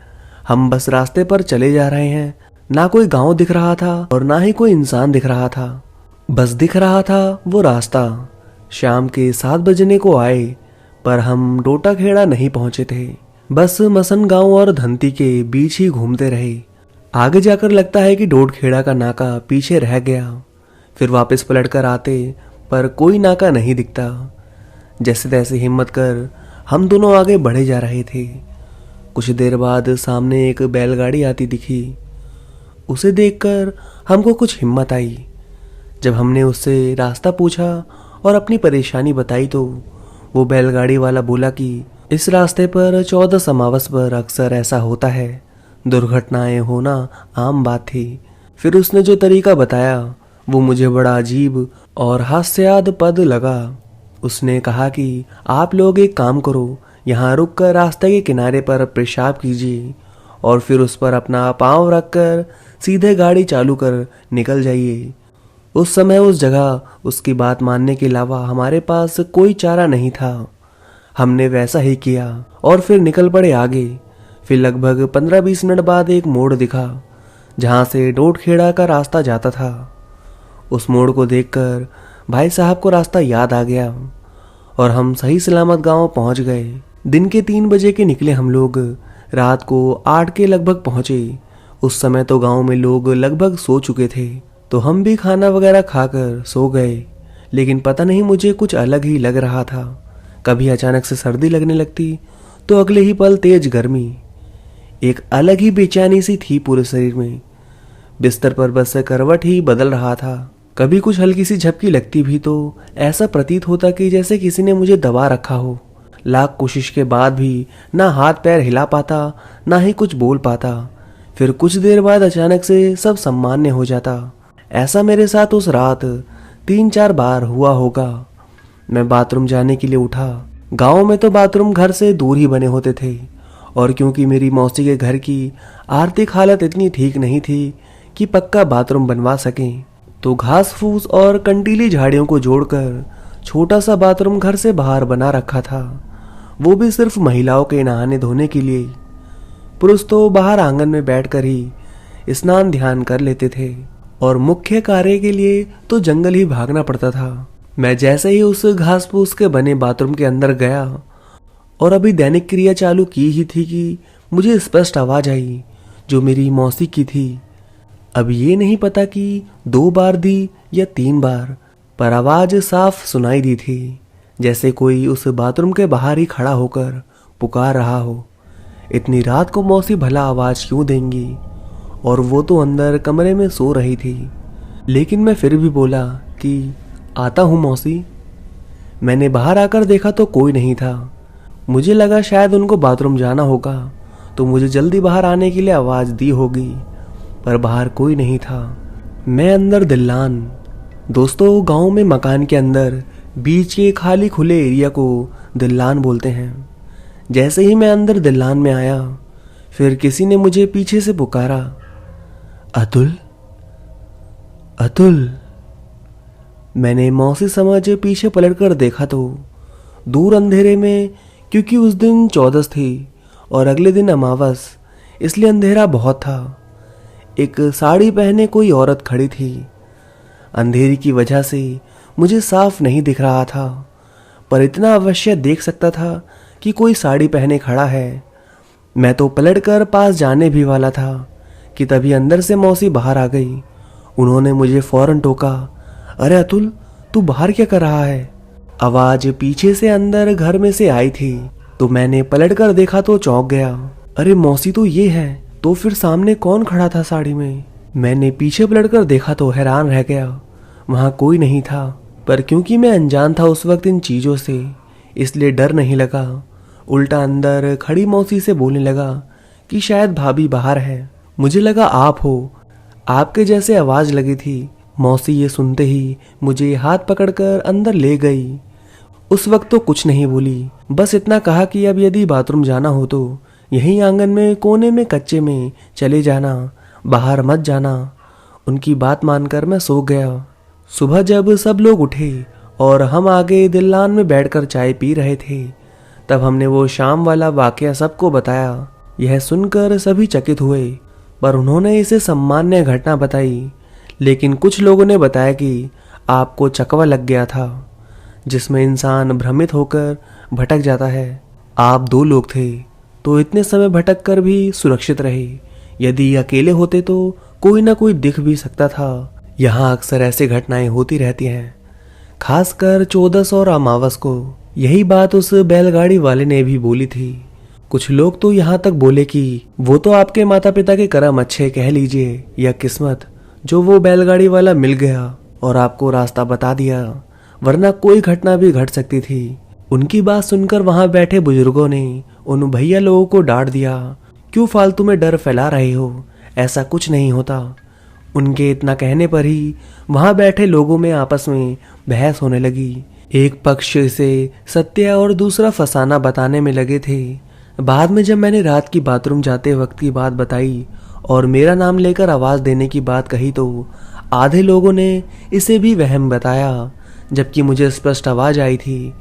हम बस रास्ते पर चले जा रहे हैं। ना कोई गांव दिख रहा था और ना ही कोई इंसान दिख रहा था। बस दिख रहा था वो रास्ता। शाम के 7 बजने को आए, पर हम डोटाखेड़ा नहीं पहुंचे थे। बस मसन गांव और धंती के बीच ही घूमते रहे। आगे जाकर लगता है कि डोटखेड़ा का नाका पीछे रह गया। फिर वापस पलट कर आते, पर कोई नाका नहीं दिखता। जैसे तैसे हिम्मत कर हम दोनों आगे बढ़े जा रहे थे। कुछ देर बाद सामने एक बैलगाड़ी आती दिखी। उसे देखकर हमको कुछ हिम्मत आई। जब हमने उससे रास्ता पूछा और अपनी परेशानी बताई तो वो बैलगाड़ी वाला बोला कि इस रास्ते पर 14 अमावस पर अक्सर ऐसा होता है, दुर्घटनाएं होना आम बात थी। फिर उसने जो तरीका बताया वो मुझे बड़ा अजीब और हास्यास्पद लगा। उसने कहा कि आप लोग एक काम करो, यहाँ रुक कर रास्ते के किनारे पर पेशाब कीजिए और फिर उस पर अपना पाँव रखकर सीधे गाड़ी चालू कर निकल जाइए। उस समय उस जगह उसकी बात मानने के अलावा हमारे पास कोई चारा नहीं था। हमने वैसा ही किया और फिर निकल पड़े आगे। फिर लगभग 15-20 मिनट बाद एक मोड़ दिखा जहाँ से डोटखेड़ा का रास्ता जाता था। उस मोड़ को देखकर भाई साहब को रास्ता याद आ गया और हम सही सलामत गांव पहुंच गए। दिन के 3 बजे के निकले हम लोग, रात को 8 के लगभग पहुंचे। उस समय तो गांव में लोग लगभग सो चुके थे, तो हम भी खाना वगैरह खाकर सो गए। लेकिन पता नहीं मुझे कुछ अलग ही लग रहा था। कभी अचानक से सर्दी लगने लगती तो अगले ही पल तेज गर्मी। एक अलग ही बेचैनी सी थी पूरे शरीर में। बिस्तर पर बस करवट ही बदल रहा था। कभी कुछ हल्की सी झपकी लगती भी तो ऐसा प्रतीत होता कि जैसे किसी ने मुझे दबा रखा हो। लाख कोशिश के बाद भी ना हाथ पैर हिला पाता, ना ही कुछ बोल पाता। फिर कुछ देर बाद अचानक से सब सामान्य हो जाता। ऐसा मेरे साथ उस रात 3-4 बार हुआ होगा। मैं बाथरूम जाने के लिए उठा। गांव में तो बाथरूम घर से दूर ही बने होते थे, और क्योंकि मेरी मौसी के घर की आर्थिक हालत इतनी ठीक नहीं थी कि पक्का बाथरूम बनवा सकें, तो घास फूस और कंटीली झाड़ियों को जोड़कर छोटा सा बाथरूम घर से बाहर बना रखा था। वो भी सिर्फ महिलाओं के नहाने धोने के लिए। पुरुष तो बाहर आंगन में बैठकर ही स्नान ध्यान कर लेते थे और मुख्य कार्य के लिए तो जंगल ही भागना पड़ता था। मैं जैसे ही उस घास फूस के बने बाथरूम के अंदर गया और अभी दैनिक क्रिया चालू की ही थी कि मुझे स्पष्ट आवाज आई, जो मेरी मौसी की थी। अब ये नहीं पता कि 2 बार दी या 3 बार, पर आवाज साफ सुनाई दी थी, जैसे कोई उस बाथरूम के बाहर ही खड़ा होकर पुकार रहा हो। इतनी रात को मौसी भला आवाज क्यों देंगी, और वो तो अंदर कमरे में सो रही थी। लेकिन मैं फिर भी बोला कि आता हूँ मौसी। मैंने बाहर आकर देखा तो कोई नहीं था। मुझे लगा शायद उनको बाथरूम जाना होगा, तो मुझे जल्दी बाहर आने के लिए आवाज दी होगी, पर बाहर कोई नहीं था। मैं अंदर दिल्लान। दोस्तों, गांव में मकान के अंदर बीच के खाली खुले एरिया को दिल्लान बोलते हैं। जैसे ही मैं अंदर दिल्लान में आया, फिर किसी ने मुझे पीछे से पुकारा, अतुल, अतुल। मैंने मौसी समझ पीछे पलटकर देखा तो दूर अंधेरे में, क्योंकि उस दिन 14 थी और अगले दिन अमावस, इसलिए अंधेरा बहुत था, एक साड़ी पहने कोई औरत खड़ी थी। अंधेरी की वजह से मुझे साफ नहीं दिख रहा था, पर इतना अवश्य देख सकता था कि कोई साड़ी पहने खड़ा है। मैं तो पलटकर पास जाने भी वाला था कि तभी अंदर से मौसी बाहर आ गई। उन्होंने मुझे फौरन टोका, अरे अतुल, तू बाहर क्या कर रहा है? आवाज पीछे से अंदर घर में से आई थी, तो मैंने पलटकर देखा तो चौंक गया। अरे मौसी तो ये है, तो फिर सामने कौन खड़ा था साड़ी में? मैंने पीछे पलटकर देखा तो हैरान रह गया। वहां कोई नहीं था, पर क्योंकि मैं अनजान था उस वक्त इन चीजों से, इसलिए डर नहीं लगा। उल्टा अंदर खड़ी मौसी से बोलने लगा कि शायद भाभी बाहर है। मुझे लगा आप हो, आपके जैसे आवाज लगी थी। मौसी ये सुनते ही मुझे हाथ पकड़कर अंदर ले गई। उस वक्त तो कुछ नहीं बोली, बस इतना कहा कि अब यदि बाथरूम जाना हो तो यहीं आंगन में कोने में कच्चे में चले जाना, बाहर मत जाना। उनकी बात मानकर मैं सो गया। सुबह जब सब लोग उठे और हम आगे दिल्लान में बैठकर चाय पी रहे थे, तब हमने वो शाम वाला वाकया सबको बताया। यह सुनकर सभी चकित हुए, पर उन्होंने इसे सामान्य घटना बताई। लेकिन कुछ लोगों ने बताया कि आपको चकवा लग गया था, जिसमें इंसान भ्रमित होकर भटक जाता है। आप 2 लोग थे, तो इतने समय भटक कर भी सुरक्षित रहे। यदि अकेले होते तो कोई ना कोई दिख भी सकता था। यहाँ अक्सर ऐसी घटनाएं होती रहती हैं, खासकर चौदस और अमावस को। यही बात उस बैलगाड़ी वाले ने भी बोली थी। कुछ लोग तो यहाँ तक बोले कि वो तो आपके माता पिता के कर्म अच्छे कह लीजिए, या किस्मत, जो वो बैलगाड़ी वाला मिल गया और आपको रास्ता बता दिया, वरना कोई घटना भी घट सकती थी। उनकी बात सुनकर वहां बैठे बुजुर्गों ने उन भैया लोगों को डांट दिया, क्यों फालतू में डर फैला रहे हो, ऐसा कुछ नहीं होता। उनके इतना कहने पर ही वहां बैठे लोगों में आपस में बहस होने लगी। एक पक्ष से सत्य और दूसरा फसाना बताने में लगे थे। बाद में जब मैंने रात की बाथरूम जाते वक्त की बात बताई और मेरा नाम लेकर आवाज देने की बात कही, तो आधे लोगों ने इसे भी वहम बताया, जबकि मुझे स्पष्ट आवाज आई थी।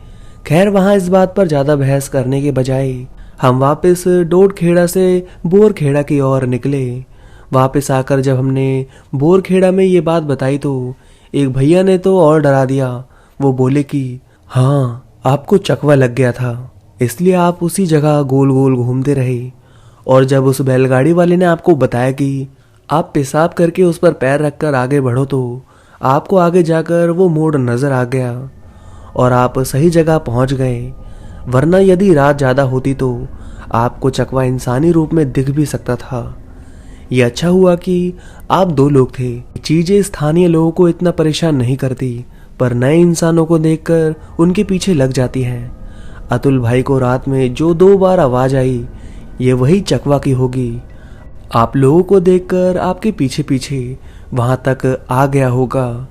खैर, वहां इस बात पर ज्यादा बहस करने के बजाय हम वापस डोडखेड़ा से बोरखेड़ा की ओर निकले। वापस आकर जब हमने बोरखेड़ा में ये बात बताई, तो एक भैया ने तो और डरा दिया। वो बोले कि हाँ, आपको चकवा लग गया था, इसलिए आप उसी जगह गोल गोल घूमते रहे। और जब उस बैलगाड़ी वाले ने आपको बताया कि आप पेशाब करके उस पर पैर रखकर आगे बढ़ो, तो आपको आगे जाकर वो मोड़ नजर आ गया और आप सही जगह पहुंच गए। वरना यदि रात ज्यादा होती तो आपको चकवा इंसानी रूप में दिख भी सकता था। ये अच्छा हुआ कि आप 2 लोग थे। चीजें स्थानीय लोगों को इतना परेशान नहीं करती, पर नए इंसानों को देखकर उनके पीछे लग जाती हैं। अतुल भाई को रात में जो 2 बार आवाज आई, ये वही चकवा की होगी। आप लोगों को देखकर आपके पीछे पीछे वहां तक आ गया होगा।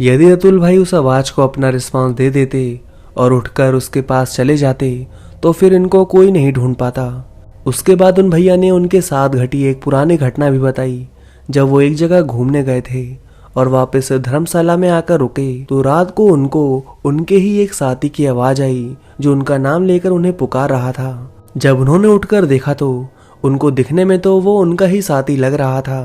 यदि अतुल भाई उस आवाज को अपना रिस्पांस दे देते और उठकर उसके पास चले जाते, तो फिर इनको कोई नहीं ढूंढ पाता। उसके बाद उन भैया ने उनके साथ घटी एक पुरानी घटना भी बताई। जब वो एक जगह घूमने गए थे और वापस धर्मशाला में आकर रुके, तो रात को उनको उनके ही एक साथी की आवाज आई, जो उनका नाम लेकर उन्हें पुकार रहा था। जब उन्होंने उठकर देखा तो उनको दिखने में तो वो उनका ही साथी लग रहा था,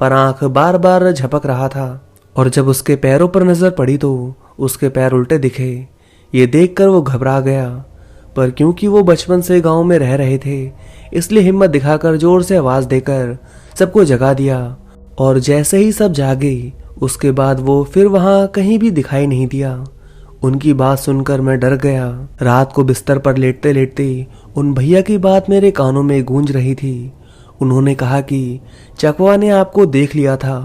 पर आंख बार बार झपक रहा था। और जब उसके पैरों पर नजर पड़ी तो उसके पैर उल्टे दिखे। ये देखकर वो घबरा गया, पर क्योंकि वो बचपन से गांव में रह रहे थे, इसलिए हिम्मत दिखाकर जोर से आवाज देकर सबको जगा दिया। और जैसे ही सब जागे, उसके बाद वो फिर वहां कहीं भी दिखाई नहीं दिया। उनकी बात सुनकर मैं डर गया। रात को बिस्तर पर लेटते लेटते उन भैया की बात मेरे कानों में गूंज रही थी। उन्होंने कहा कि चकवा ने आपको देख लिया था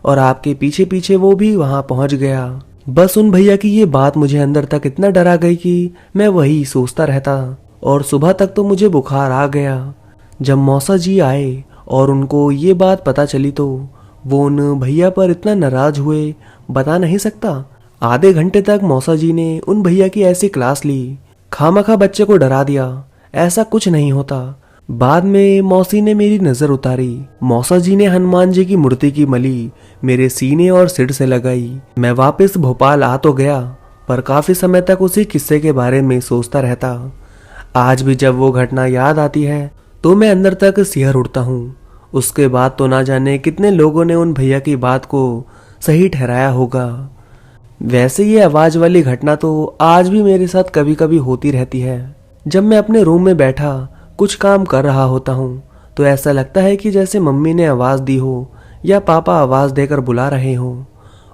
और आपके पीछे पीछे वो भी वहां पहुंच गया। बस उन भैया की ये बात मुझे अंदर तक इतना डरा गई कि मैं वही सोचता रहता और सुबह तक तो मुझे बुखार आ गया। जब मौसा जी आए और उनको ये बात पता चली, तो वो उन भैया पर इतना नाराज हुए, बता नहीं सकता। आधे घंटे तक मौसा जी ने उन भैया की ऐसी क्लास ली, खामखा बच्चे को डरा दिया, ऐसा कुछ नहीं होता। बाद में मौसी ने मेरी नजर उतारी। मौसा जी ने हनुमान जी की मूर्ति की मली मेरे सीने और सिर से लगाई। मैं वापस भोपाल आ तो गया, पर काफी समय तक उसी किस्से के बारे में सोचता रहता। आज भी जब वो घटना याद आती है तो मैं अंदर तक सिहर उठता हूँ। उसके बाद तो ना जाने कितने लोगों ने उन भैया की बात को सही ठहराया होगा। वैसे ये आवाज वाली घटना तो आज भी मेरे साथ कभी कभी होती रहती है। जब मैं अपने रूम में बैठा कुछ काम कर रहा होता हूँ, तो ऐसा लगता है कि जैसे मम्मी ने आवाज दी हो या पापा आवाज देकर बुला रहे हो।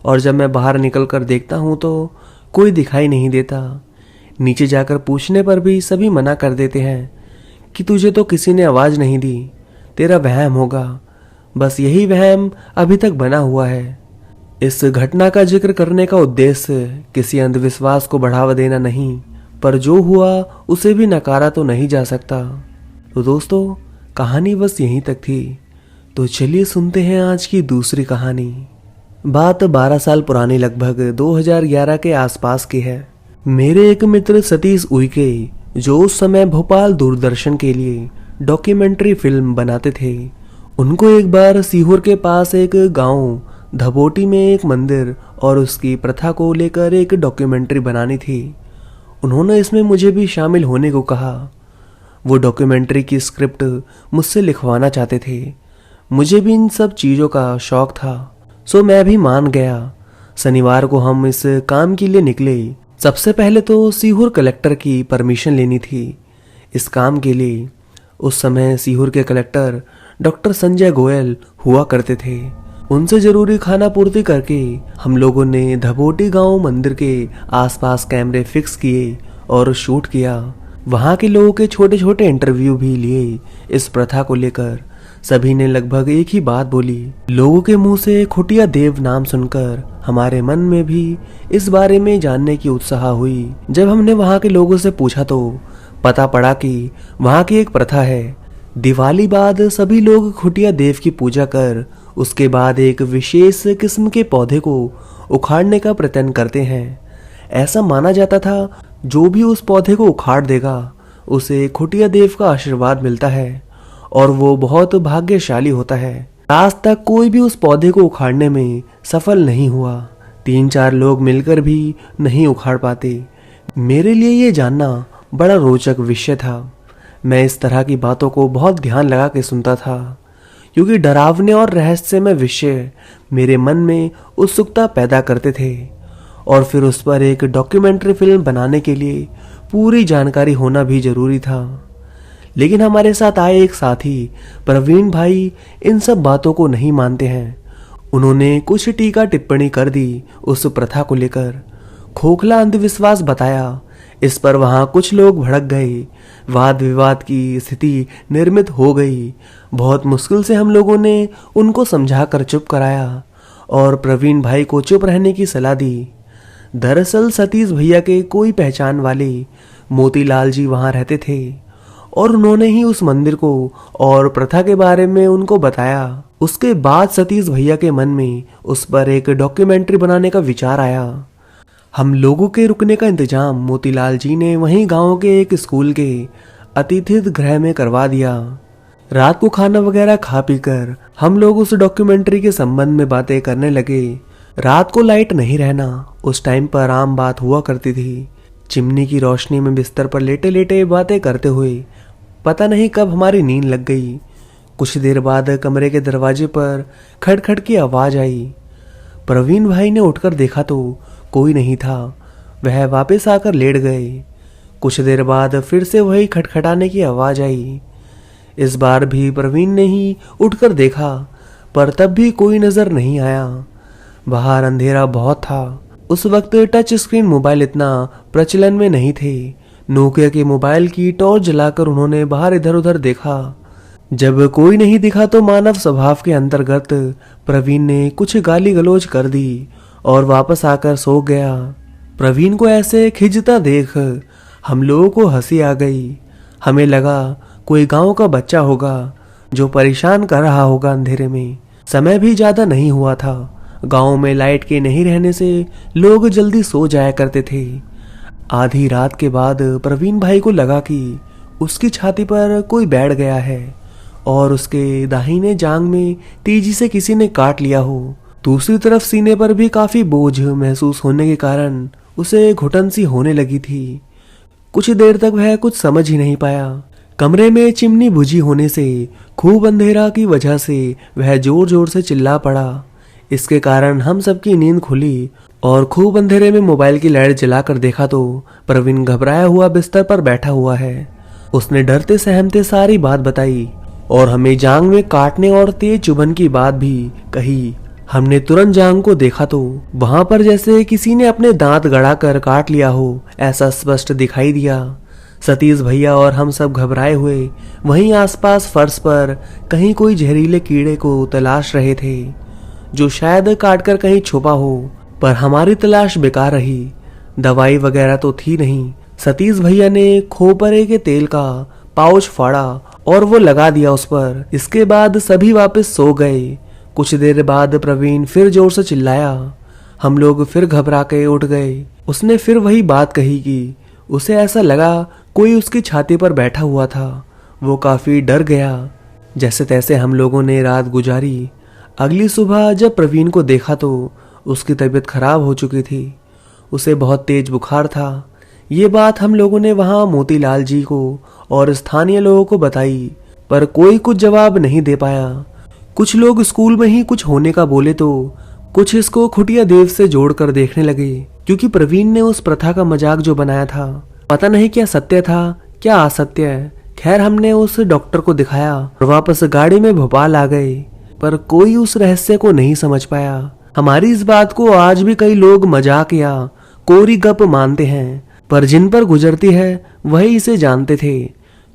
और जब मैं बाहर निकल कर देखता हूँ तो कोई दिखाई नहीं देता। नीचे जाकर पूछने पर भी सभी मना कर देते हैं कि तुझे तो किसी ने आवाज नहीं दी, तेरा वहम होगा। बस यही वहम अभी तक बना हुआ है। इस घटना का जिक्र करने का उद्देश्य किसी अंधविश्वास को बढ़ावा देना नहीं, पर जो हुआ उसे भी नकारा तो नहीं जा सकता। तो दोस्तों, कहानी बस यहीं तक थी। तो चलिए सुनते हैं आज की दूसरी कहानी। बात 12 साल पुरानी, लगभग 2011 के आसपास की है। मेरे एक मित्र सतीश उइके, जो उस समय भोपाल दूरदर्शन के लिए डॉक्यूमेंट्री फिल्म बनाते थे, उनको एक बार सीहोर के पास एक गांव धबोटी में एक मंदिर और उसकी प्रथा को लेकर एक डॉक्यूमेंट्री बनानी थी। उन्होंने इसमें मुझे भी शामिल होने को कहा। वो डॉक्यूमेंट्री की स्क्रिप्ट मुझसे लिखवाना चाहते थे। मुझे भी इन सब चीज़ों का शौक था, सो मैं भी मान गया। शनिवार को हम इस काम के लिए निकले। सबसे पहले तो सीहोर कलेक्टर की परमिशन लेनी थी इस काम के लिए। उस समय सीहोर के कलेक्टर डॉक्टर संजय गोयल हुआ करते थे। उनसे जरूरी खाना पूर्ति करके हम लोगों ने धबोटी गांव मंदिर के आसपास कैमरे फिक्स किए और शूट किया। वहां के लोगों के छोटे छोटे इंटरव्यू भी लिए इस प्रथा को लेकर। सभी ने लगभग एक ही बात बोली। लोगों के मुंह से खुटिया देव नाम सुनकर हमारे मन में भी इस बारे में जानने की उत्साह हुई। जब हमने वहां के लोगों से पूछा तो पता पड़ा कि वहां की एक प्रथा है, दिवाली बाद सभी लोग खुटिया देव की पूजा कर उसके बाद एक विशेष किस्म के पौधे को उखाड़ने का प्रयत्न करते हैं। ऐसा माना जाता था जो भी उस पौधे को उखाड़ देगा उसे खुटिया देव का आशीर्वाद मिलता है और वो बहुत भाग्यशाली होता है। आज तक कोई भी उस पौधे को उखाड़ने में सफल नहीं हुआ। 3-4 लोग मिलकर भी नहीं उखाड़ पाते। मेरे लिए ये जानना बड़ा रोचक विषय था। मैं इस तरह की बातों को बहुत ध्यान लगा के सुनता था क्योंकि डरावने और रहस्यमय विषय मेरे मन में उत्सुकता पैदा करते थे और फिर उस पर एक डॉक्यूमेंट्री फिल्म बनाने के लिए पूरी जानकारी होना भी जरूरी था। लेकिन हमारे साथ आए एक साथी प्रवीण भाई इन सब बातों को नहीं मानते हैं। उन्होंने कुछ टीका टिप्पणी कर दी उस प्रथा को लेकर, खोखला अंधविश्वास बताया। इस पर वहां कुछ लोग भड़क गए। वाद विवाद की स्थिति निर्मित हो गई। बहुत मुश्किल से हम लोगों ने उनको समझाकर चुप कराया और प्रवीण भाई को चुप रहने की सलाह दी। दरअसल सतीश भैया के कोई पहचान वाले मोतीलाल जी वहां रहते थे और उन्होंने ही उस मंदिर को और प्रथा के बारे में उनको बताया। उसके बाद सतीश भैया के मन में उस पर एक डॉक्यूमेंट्री बनाने का विचार आया। हम लोगों के रुकने का इंतजाम मोतीलाल जी ने वहीं गांव के एक स्कूल के अतिथि गृह में करवा दिया। रात को खाना वगैरह खा पी कर हम लोग उस डॉक्यूमेंट्री के संबंध में बातें करने लगे। रात को लाइट नहीं रहना उस टाइम पर आम बात हुआ करती थी। चिमनी की रोशनी में बिस्तर पर लेटे लेटे बातें करते हुए पता नहीं कब हमारी नींद लग गई। कुछ देर बाद कमरे के दरवाजे पर खटखट की आवाज आई। प्रवीण भाई ने उठकर देखा तो कोई नहीं था। वह वापस आकर लेट गए। कुछ देर बाद फिर से वही खटखटाने की आवाज आई। इस बार भी प्रवीण ने ही उठकर देखा पर तब भी कोई नजर नहीं आया। बाहर अंधेरा बहुत था। उस वक्त टच स्क्रीन मोबाइल इतना प्रचलन में नहीं थे। नोकिया के मोबाइल की टॉर्च जलाकर उन्होंने बाहर इधर उधर देखा। जब कोई नहीं दिखा तो मानव स्वभाव के अंतर्गत प्रवीण ने कुछ गाली गलौज कर दी और वापस आकर सो गया। प्रवीण को ऐसे खिंचता देख हम लोगों को हंसी आ गई। हमें लगा कोई गांव का बच्चा होगा जो परेशान कर रहा होगा अंधेरे में। समय भी ज्यादा नहीं हुआ था। गांव में लाइट के नहीं रहने से लोग जल्दी सो जाया करते थे। आधी रात के बाद प्रवीण भाई को लगा कि उसकी छाती पर कोई बैठ गया है और उसके दाहिने जांघ में तेजी से किसी ने काट लिया हो। दूसरी तरफ सीने पर भी काफी बोझ महसूस होने के कारण उसे घुटन सी होने लगी थी। कुछ देर तक वह कुछ समझ ही नहीं पाया। कमरे में चिमनी बुझी होने से खूब अंधेरा की वजह से वह जोर जोर से चिल्ला पड़ा। इसके कारण हम सबकी नींद खुली और खूब अंधेरे में मोबाइल की लाइट जलाकर देखा तो प्रवीण घबराया हुआ बिस्तर पर बैठा हुआ है। उसने डरते सहमते सारी बात बताई और हमें जांग में काटने और तेज चुभन की बात भी कही। हमने तुरंत जांग को देखा तो वहां पर जैसे किसी ने अपने दांत गड़ाकर काट लिया हो ऐसा स्पष्ट दिखाई दिया। सतीश भैया और हम सब घबराए हुए वहीं आसपास फर्श पर कहीं कोई जहरीले कीड़े को तलाश रहे थे जो शायद काटकर कहीं छुपा हो, पर हमारी तलाश बेकार रही। दवाई वगैरह तो थी नहीं। सतीश भैया ने खोपरे के तेल का पाउच फाड़ा और वो लगा दिया उस पर। इसके बाद सभी वापस सो गए। कुछ देर बाद प्रवीण फिर जोर से चिल्लाया। हम लोग फिर घबरा के उठ गए। उसने फिर वही बात कही कि उसे ऐसा लगा कोई उसकी छाती पर बैठा हुआ था। वो काफी डर गया। जैसे तैसे हम लोगों ने रात गुजारी। अगली सुबह जब प्रवीण को देखा तो उसकी तबीयत खराब हो चुकी थी। उसे बहुत तेज बुखार था। ये बात हम लोगों ने वहाँ मोतीलाल जी को और स्थानीय लोगों को बताई, पर कोई कुछ जवाब नहीं दे पाया। कुछ लोग स्कूल में ही कुछ होने का बोले तो कुछ इसको खुटिया देव से जोड़कर देखने लगे, क्योंकि प्रवीण ने उस प्रथा का मजाक जो बनाया था, पता नहीं क्या सत्य था क्या असत्य। खैर हमने उस डॉक्टर को दिखाया और वापस गाड़ी में भोपाल आ गए, पर कोई उस रहस्य को नहीं समझ पाया। हमारी इस बात को आज भी कई लोग मजाक या कोरी गप मानते हैं, पर जिन पर गुजरती है वही इसे जानते थे।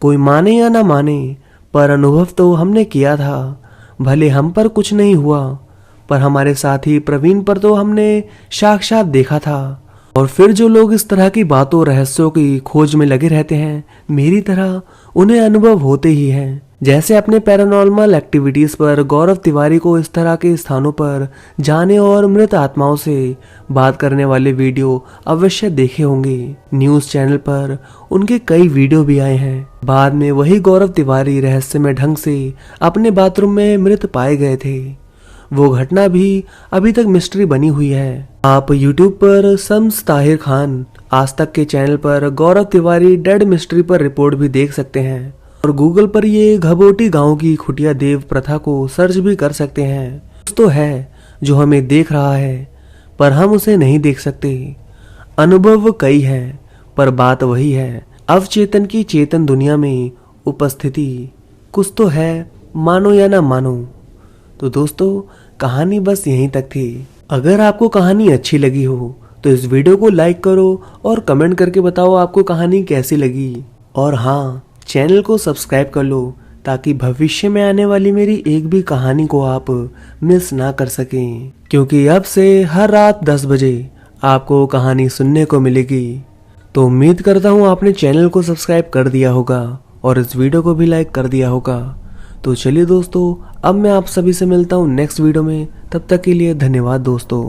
कोई माने या ना माने, पर अनुभव तो हमने किया था। भले हम पर कुछ नहीं हुआ, पर हमारे साथी प्रवीण पर तो हमने साक्षात देखा था। और फिर जो लोग इस तरह की बातों रहस्यों की खोज में लगे रहते हैं, मेरी तरह उन्हें अनुभव होते ही हैं। जैसे अपने पैरानॉर्मल एक्टिविटीज पर गौरव तिवारी को इस तरह के स्थानों पर जाने और मृत आत्माओं से बात करने वाले वीडियो अवश्य देखे होंगे। न्यूज चैनल पर उनके कई वीडियो भी आए हैं। बाद में वही गौरव तिवारी रहस्यमय ढंग से अपने बाथरूम में मृत पाए गए थे। वो घटना भी अभी तक मिस्ट्री बनी हुई है। आप YouTube पर शम्स ताहिर खान आज तक के चैनल पर गौरव तिवारी डेड मिस्ट्री पर रिपोर्ट भी देख सकते हैं, और गूगल पर ये घबोटी गांव की खुटिया देव प्रथा को सर्च भी कर सकते हैं। कुछ तो है जो हमें देख रहा है, पर हम उसे नहीं देख सकते। अनुभव कई हैं, पर बात वही है, अवचेतन की चेतन दुनिया में उपस्थिति कुछ तो है, मानो या ना मानो। तो दोस्तों, कहानी बस यहीं तक थी। अगर आपको कहानी अच्छी लगी हो तो इस वीडियो को लाइक करो और कमेंट करके बताओ आपको कहानी कैसी लगी। और हाँ, चैनल को सब्सक्राइब कर लो ताकि भविष्य में आने वाली मेरी एक भी कहानी को आप मिस ना कर सकें, क्योंकि अब से हर रात 10 बजे आपको कहानी सुनने को मिलेगी। तो उम्मीद करता हूँ आपने चैनल को सब्सक्राइब कर दिया होगा और इस वीडियो को भी लाइक कर दिया होगा। तो चलिए दोस्तों, अब मैं आप सभी से मिलता हूँ नेक्स्ट वीडियो में। तब तक के लिए धन्यवाद दोस्तों।